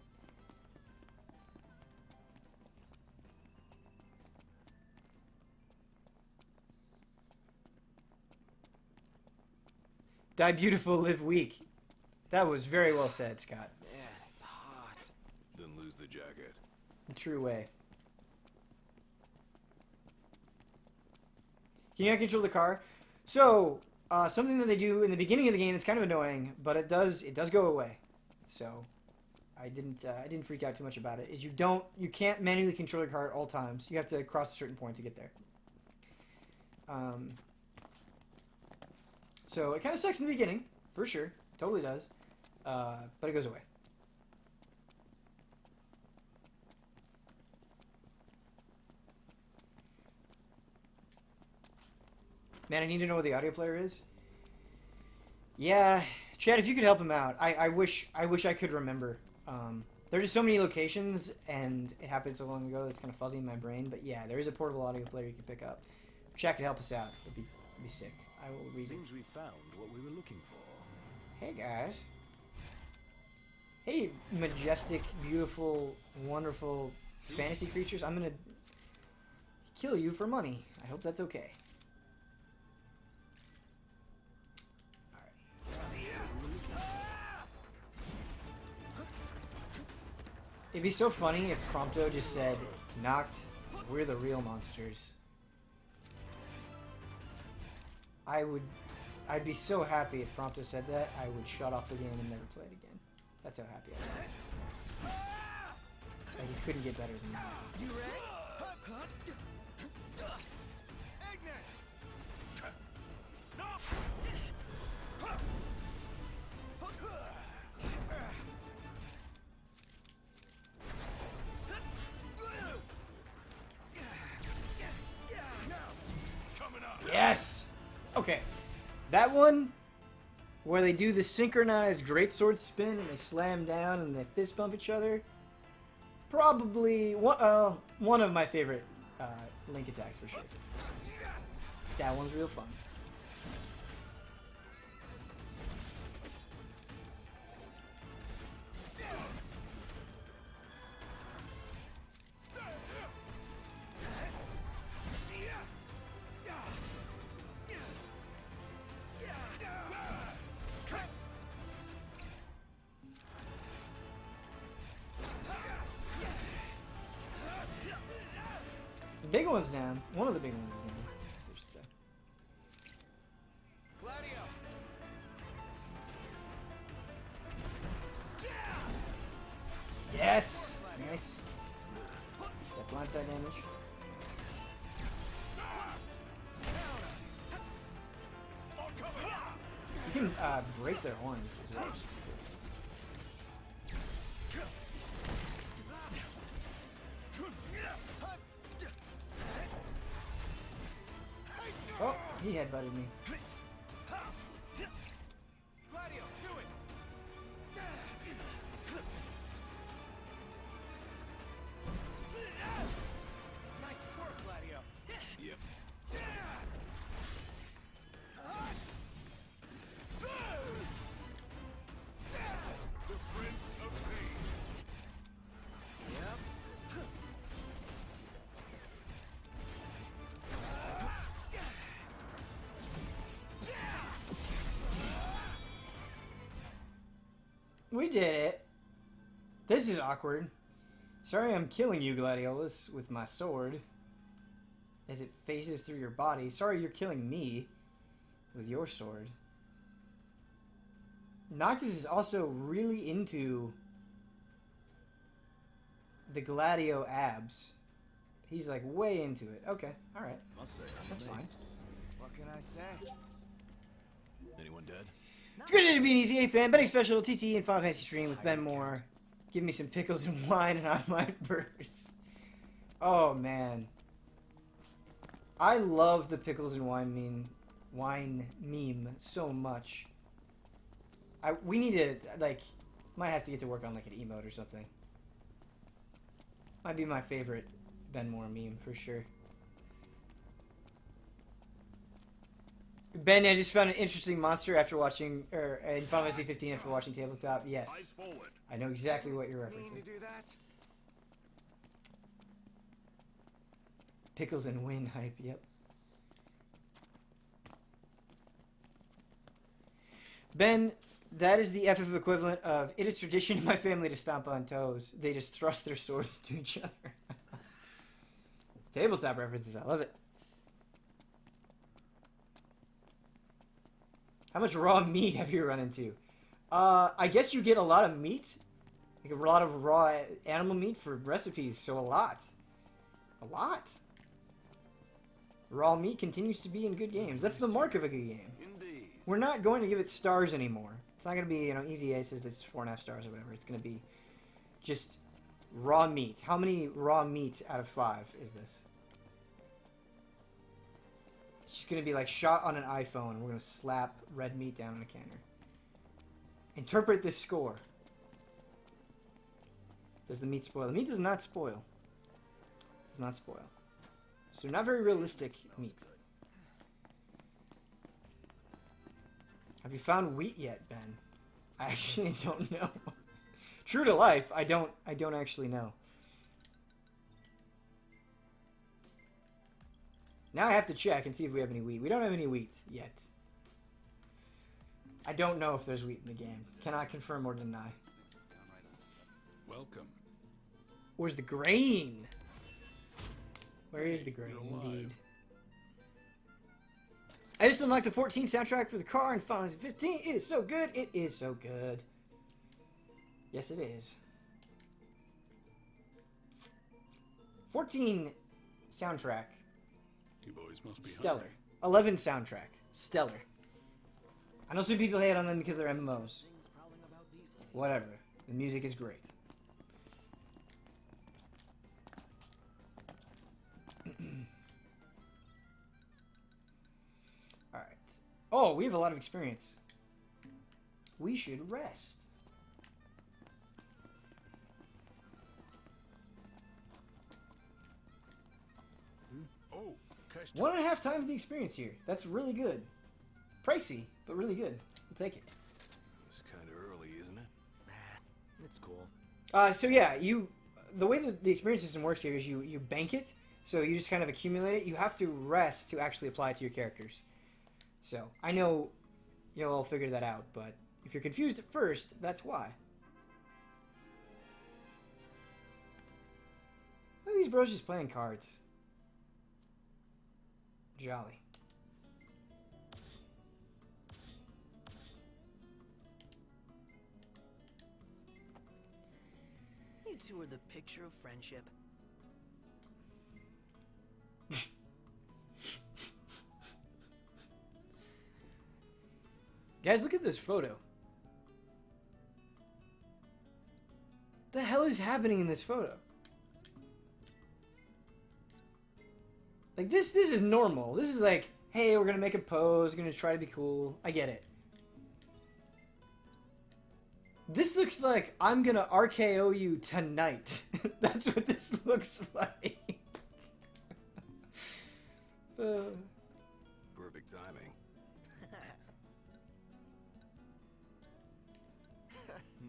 Die beautiful, live weak. That was very well said, Scott. Man, it's hot. Then lose the jacket. The true way. Can you not control the car? So, something that they do in the beginning of the game that's kind of annoying, but it does go away. So, I didn't freak out too much about it. Is you can't manually control your car at all times. You have to cross a certain point to get there. So it kind of sucks in the beginning, for sure. Totally does. But it goes away. Man, I need to know where the audio player is. Yeah, Chad, if you could help him out. I wish I could remember. There's just so many locations, and it happened so long ago that's kind of fuzzy in my brain. But yeah, there is a portable audio player you can pick up. Chad could help us out. It'd be sick. I will read it. Seems we found what we were looking for. Hey guys. Hey majestic, beautiful, wonderful fantasy creatures. I'm gonna kill you for money. I hope that's okay. It'd be so funny if Prompto just said, "Knocked, we're the real monsters." I'd be so happy if Prompto said that. I would shut off the game and never play it again. That's how happy I am. Like, you couldn't get better than that. You ready? Ignis! Yes! Okay. That one, where they do the synchronized greatsword spin and they slam down and they fist bump each other, probably one of my favorite Link attacks for sure. That one's real fun. The big one's down. One of the big ones is down, I should say. Gladio! Yes! Nice. That blindside damage. You can break their horns as well. Oh, he headbutted me. Gladio, do it! Nice work, Gladio. Yep. The Prince of Pain. We did it. This is awkward. Sorry I'm killing you, Gladiolus, with my sword. As it phases through your body. Sorry you're killing me with your sword. Noctis is also really into the Gladio abs. He's like way into it. Okay, alright. Must say, That's fine. What can I say? Anyone dead? It's great to be an EZA fan. Betting special, TT, and Final Fantasy stream with Ben Moore. Give me some pickles and wine and I might burst. Oh, man. I love the pickles and wine meme so much. We need to, like, might have to get to work on, like, an emote or something. Might be my favorite Ben Moore meme for sure. Ben, I just found an interesting monster after watching, or in Final Fantasy 15 after watching Tabletop. Yes, Eyes forward. I know exactly what you're Mean to referencing. do that? Pickles and Win hype. Yep. Ben, that is the FF equivalent of it is tradition in my family to stomp on toes. They just thrust their swords to each other. Tabletop references. I love it. How much raw meat have you run into? I guess you get a lot of meat. Like a lot of raw animal meat for recipes, so a lot. A lot. Raw meat continues to be in good games. That's the mark of a good game. Indeed. We're not going to give it stars anymore. It's not going to be, you know, easy aces that's 4.5 stars or whatever. It's going to be just raw meat. How many raw meat out of 5 is this? It's just going to be like shot on an iPhone. And we're going to slap red meat down on a canner. Interpret this score. Does the meat spoil? The meat does not spoil. Does not spoil. So not very realistic meat. Have you found wheat yet, Ben? I actually don't know. True to life, I don't actually know. Now I have to check and see if we have any wheat. We don't have any wheat yet. I don't know if there's wheat in the game. Cannot confirm or deny. Welcome. Where's the grain? Where is the grain, indeed? I just unlocked the 14 soundtrack for the car in Final Fantasy 15. It is so good. It is so good. Yes, it is. 14 soundtrack. You boys must be Stellar. hungry. 11 soundtrack. Stellar. I know some people hate on them because they're MMOs. Whatever. The music is great. Alright. Oh, we have a lot of experience. We should rest. Oh, Kesh. 1.5 times the experience here. That's really good. Pricey, but really good. We'll take it. It's kind of early, isn't it? Nah, it's cool. So yeah, the way that the experience system works here is you bank it, so you just kind of accumulate it. You have to rest to actually apply it to your characters. So I know you'll all figure that out, but if you're confused at first, that's why. Look at these bros just playing cards. Jolly. You two are the picture of friendship. Guys, look at this photo. The hell is happening in this photo? Like, this is normal. This is like, hey, we're gonna make a pose, we're gonna try to be cool. I get it. This looks like I'm gonna RKO you tonight. That's what this looks like. Perfect timing.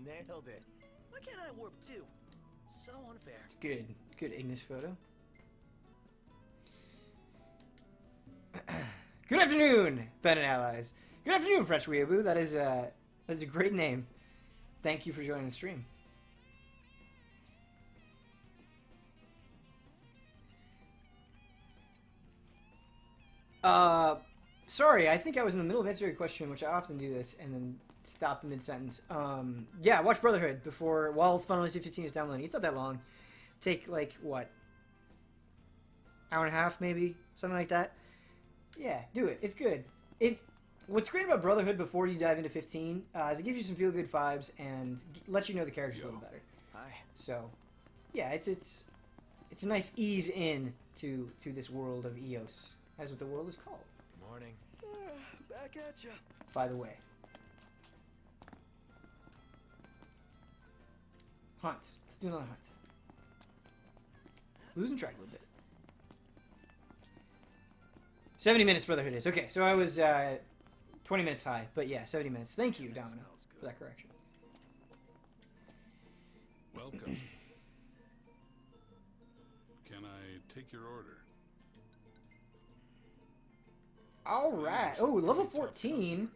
Nailed it. Why can't I warp too? So unfair. Good. Good Ignis photo. Good afternoon, Ben and Allies. Good afternoon, French Weeaboo. That's a great name. Thank you for joining the stream. Sorry, I think I was in the middle of answering a question, which I often do this, and then stop the mid-sentence. Yeah, watch Brotherhood while Final Fantasy 15 is downloading. It's not that long. Take, like, what? Hour and a half, maybe? Something like that? Yeah, do it. It's good. What's great about Brotherhood before you dive into 15 is it gives you some feel-good vibes and lets you know the characters a little better. Hi. So, yeah, it's a nice ease in to this world of EOS, as what the world is called. Morning. Back at ya. By the way. Hunt. Let's do another hunt. Losing track a little bit. 70 minutes Brotherhood is. Okay, so I was 20 minutes high. But yeah, 70 minutes. Thank you, Domino, for that correction. Welcome. Can I take your order? Alright. Oh, level 14.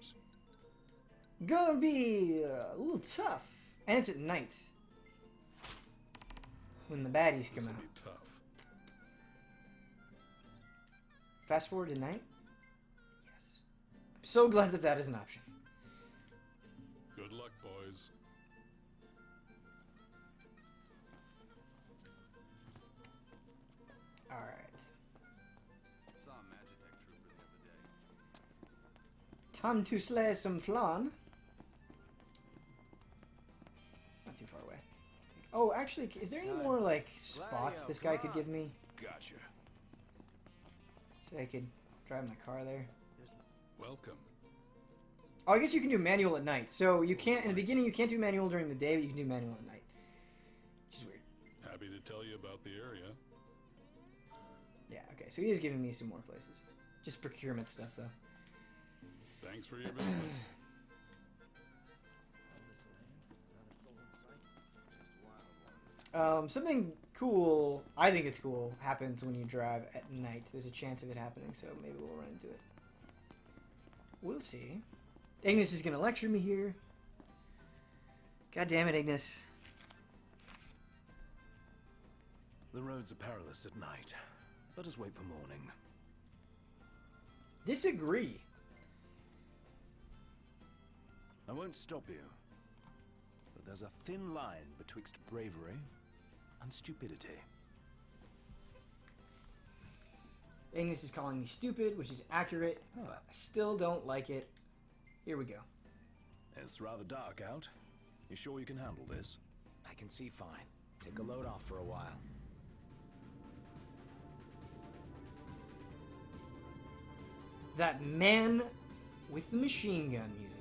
Gonna be a little tough. And it's at night. When the baddies come out. Be tough. Fast forward to night? Yes. I'm so glad that that is an option. Good luck, boys. Alright. Saw a Magitech trooper the other day. Time to slay some flan. Not too far away. Oh, actually, is there any more, like, spots this guy could give me? Gotcha. So I could drive my car there. Welcome. Oh, I guess you can do manual at night. So you can't, in the beginning, you can't do manual during the day, but you can do manual at night. Which is weird. Happy to tell you about the area. Yeah, okay, so he is giving me some more places. Just procurement stuff, though. Thanks for your business. Something cool, I think it's cool, happens when you drive at night. There's a chance of it happening, so maybe we'll run into it. We'll see. Ignis is going to lecture me here. God damn it, Ignis. The roads are perilous at night. Let us wait for morning. Disagree. I won't stop you. But there's a thin line betwixt bravery and stupidity. Ignis is calling me stupid, which is accurate, but I still don't like it. Here we go. It's rather dark out. You sure you can handle this? I can see fine. Take a load off for a while. That man with the machine gun music.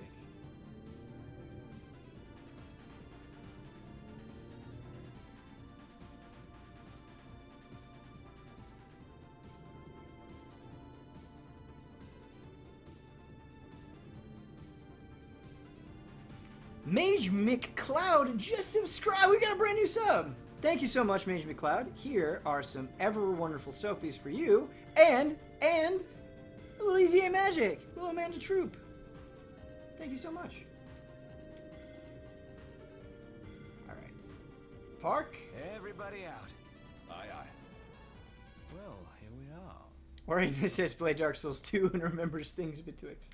Mage McCloud just subscribed. We got a brand new sub. Thank you so much, Mage McCloud. Here are some ever wonderful Sophies for you, and a little Easy A Magic, little Amanda Troop. Thank you so much. All right, park. Everybody out. Aye, aye. Well, here we are. Or Ignis says play Dark Souls 2 and remembers things betwixt.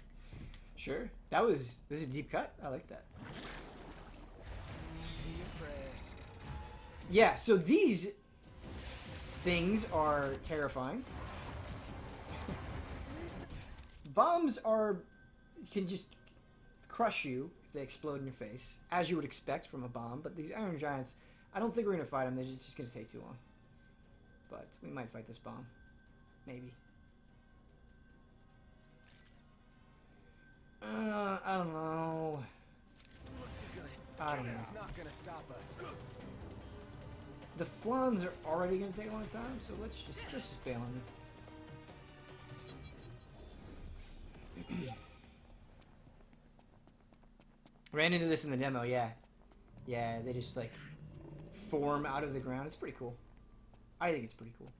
Sure, this is a deep cut. I like that. Yeah, so these things are terrifying. Bombs can just crush you if they explode in your face, as you would expect from a bomb. But these Iron Giants, I don't think we're gonna fight them. They're just gonna take too long. But we might fight this bomb, maybe. I don't know. I don't know. It's not gonna stop us. The flans are already gonna take a long time, so let's just bail on this. Ran into this in the demo, yeah. Yeah, they just like form out of the ground. It's pretty cool. I think it's pretty cool.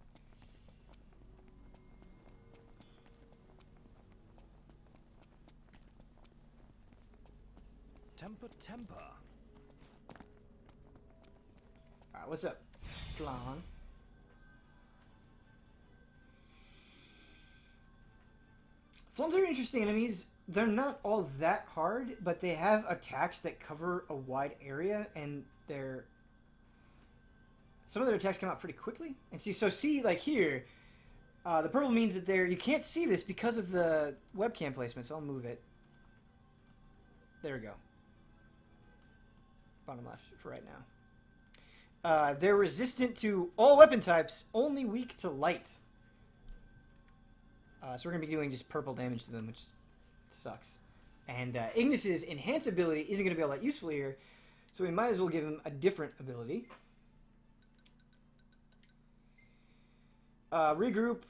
Temper. Alright, what's up, Flan? Flans are interesting enemies. They're not all that hard, but they have attacks that cover a wide area, and some of their attacks come out pretty quickly. And see, like here, the purple means that you can't see this because of the webcam placement, so I'll move it. There we go. Bottom left for right now. They're resistant to all weapon types, only weak to light. So we're going to be doing just purple damage to them, which sucks. And Ignis's enhance ability isn't going to be all that useful here, so we might as well give him a different ability. Regroup.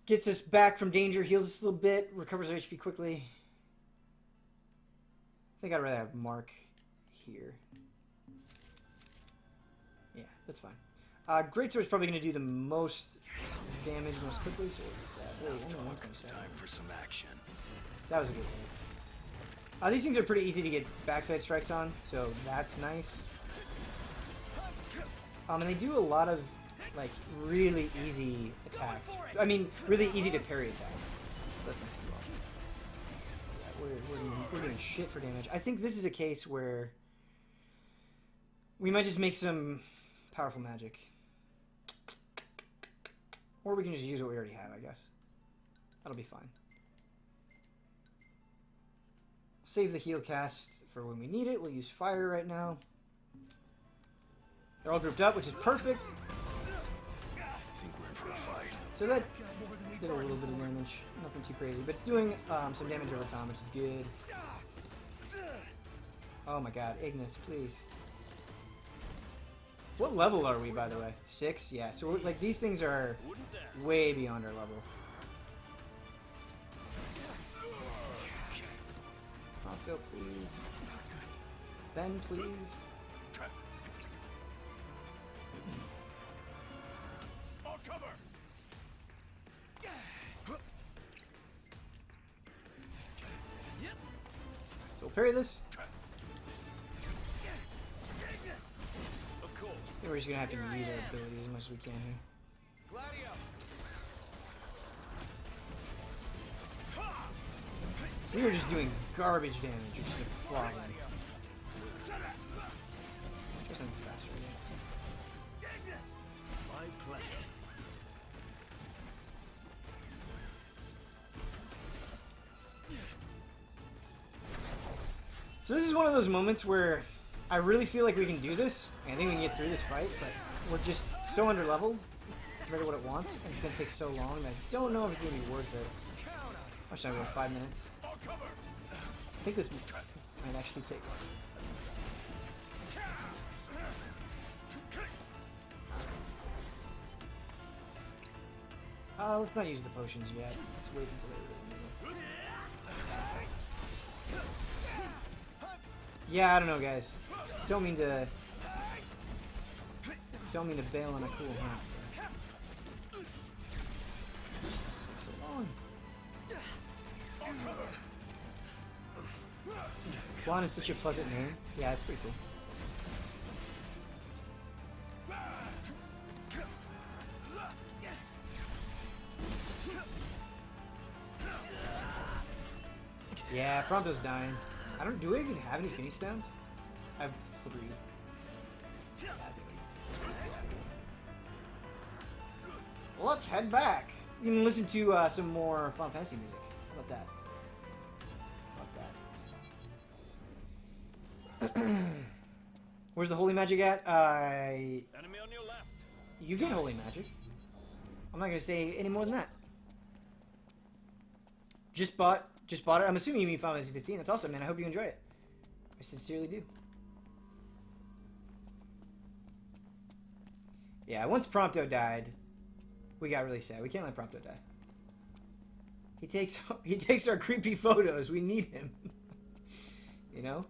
Gets us back from danger, heals us a little bit, recovers our HP quickly. I think I'd rather have Mark here. Yeah, that's fine. Greatsword's probably going to do the most damage most quickly, so we'll use that. Whoa, only 127. Time for some action. That was a good one. These things are pretty easy to get backside strikes on, so that's nice. And they do a lot of, like, really easy attacks. I mean, really easy to parry attacks. So that's nice as well. Yeah, we're doing shit for damage. I think this is a case where we might just make some powerful magic. Or we can just use what we already have, I guess. That'll be fine. Save the heal cast for when we need it. We'll use fire right now. They're all grouped up, which is perfect. I think we're in for a fight. So that did a little bit of damage. Nothing too crazy, but it's doing some damage over time, which is good. Oh my god, Ignis, please. What level are we, by the way? 6? Yeah, so we're, like, these things are way beyond our level. Octo, please. Ben, please. I'll cover. So we'll parry this. Of course. And we're just gonna have to use our abilities as much as we can here. Gladio. We were just doing garbage damage, which is a problem. Try something faster against. My pleasure. So this is one of those moments where I really feel like we can do this. I think we can get through this fight, but we're just so underleveled compared to what it wants, and it's going to take so long that I don't know if it's going to be worth it. How much time? We have 5 minutes. I think this might actually take. Let's not use the potions yet. Let's wait until they really need it. Yeah, I don't know, guys. Don't mean to bail on a cool hunt. Takes so long. Juan is such a pleasant name. Yeah, it's pretty cool. Yeah, Prompto's dying. Do we even have any Phoenix Downs? I have 3. Yeah, I think let's head back. You can listen to some more Final Fantasy music. How about that? Where's the holy magic at? Enemy on your left. You get holy magic. I'm not gonna say any more than that. Just bought it. I'm assuming you mean Final Fantasy 15. That's awesome, man. I hope you enjoy it. I sincerely do. Yeah, once Prompto died, we got really sad. We can't let Prompto die. He takes our creepy photos. We need him. You know?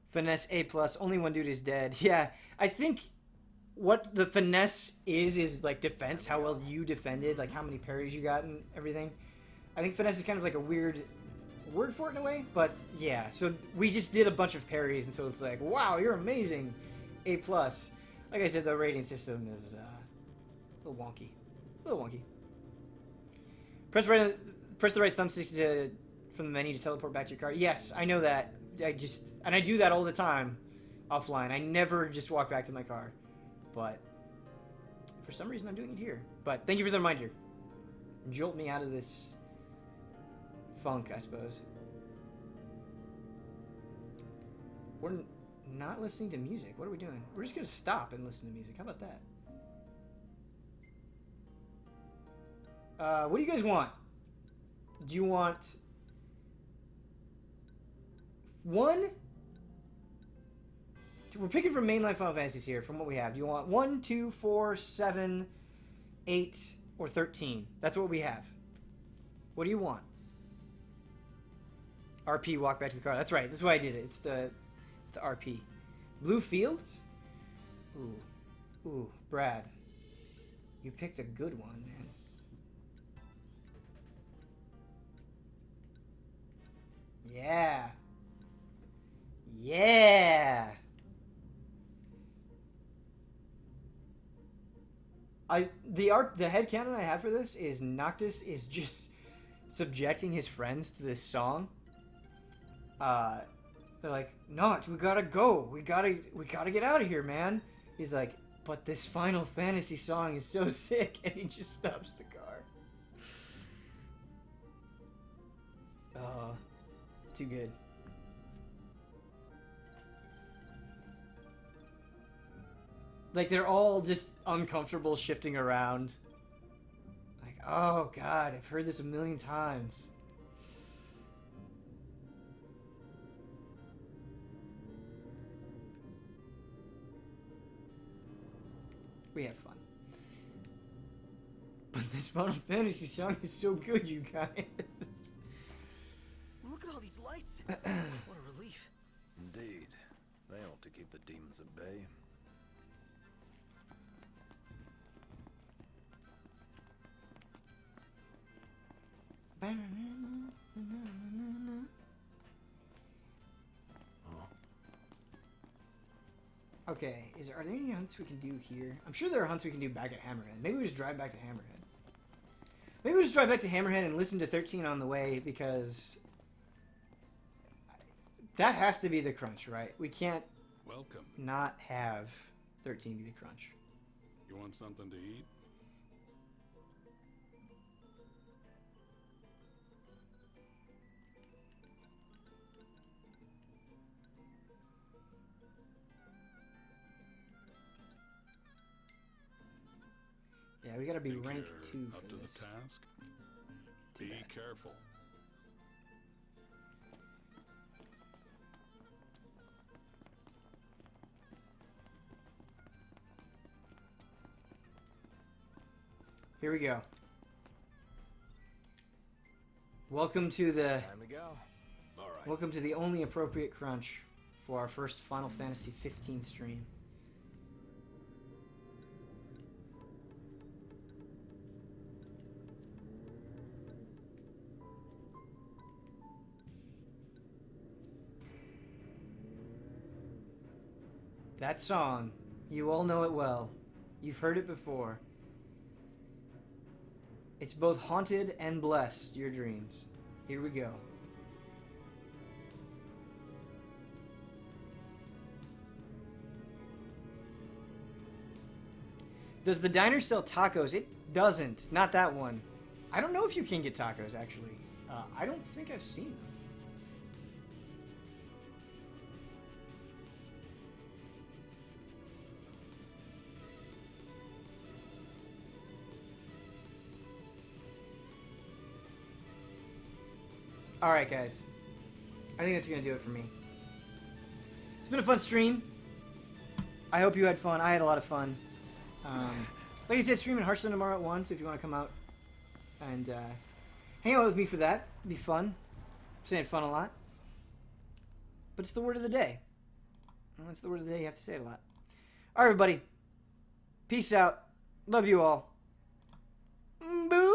Finesse A+, only one dude is dead. Yeah, I think what the finesse is like defense, how well you defended, like how many parries you got and everything. I think finesse is kind of like a weird word for it in a way, but yeah, so we just did a bunch of parries, and so it's like, wow, you're amazing, A+. Like I said, the rating system is a little wonky. Press the right thumbstick from the menu to teleport back to your car. Yes, I know that. I do that all the time offline. I never just walk back to my car. But for some reason I'm doing it here. But thank you for the reminder. Jolt me out of this funk, I suppose. We're not listening to music. What are we doing? We're just going to stop and listen to music. How about that? What do you guys want? Do you want one? We're picking from mainline Final Fantasies here, from what we have. Do you want 1, 2, 4, 7, 8, or 13? That's what we have. What do you want? RP, walk back to the car. That's right. That's why I did it. It's the RP. Blue Fields? Ooh, Brad. You picked a good one, man. Yeah. Yeah. The headcanon I have for this is Noctis is just subjecting his friends to this song. They're like, Noct, we gotta go. We gotta get out of here, man. He's like, but this Final Fantasy song is so sick, and he just stops the car. Too good. Like, they're all just uncomfortable shifting around. Like, oh god, I've heard this a million times. We have fun. But this Final Fantasy song is so good, you guys. Look at all these lights. What a relief. Indeed. They ought to keep the demons at bay. Okay, are there any hunts we can do here? I'm sure there are hunts we can do back at Hammerhead. Maybe we just drive back to Hammerhead. Maybe we just drive back to Hammerhead and listen to 13 on the way, because that has to be the crunch, right? We can't not have 13 be the crunch. You want something to eat? Yeah, we gotta be Think rank you're 2 up for to this. the task. Too Be bad. careful. Here we go. Welcome to the Time to go. All right. welcome to the only appropriate crunch for our first Final Fantasy 15 stream. That song, you all know it well. You've heard it before. It's both haunted and blessed your dreams. Here we go. Does the diner sell tacos? It doesn't. Not that one. I don't know if you can get tacos, actually. I don't think I've seen them. Alright, guys. I think that's going to do it for me. It's been a fun stream. I hope you had fun. I had a lot of fun. Like I said, streaming Hearthstone tomorrow at 1, so if you want to come out and hang out with me for that, it'd be fun. I'm saying fun a lot. But it's the word of the day. Well, it's the word of the day. You have to say it a lot. Alright, everybody. Peace out. Love you all. Boo!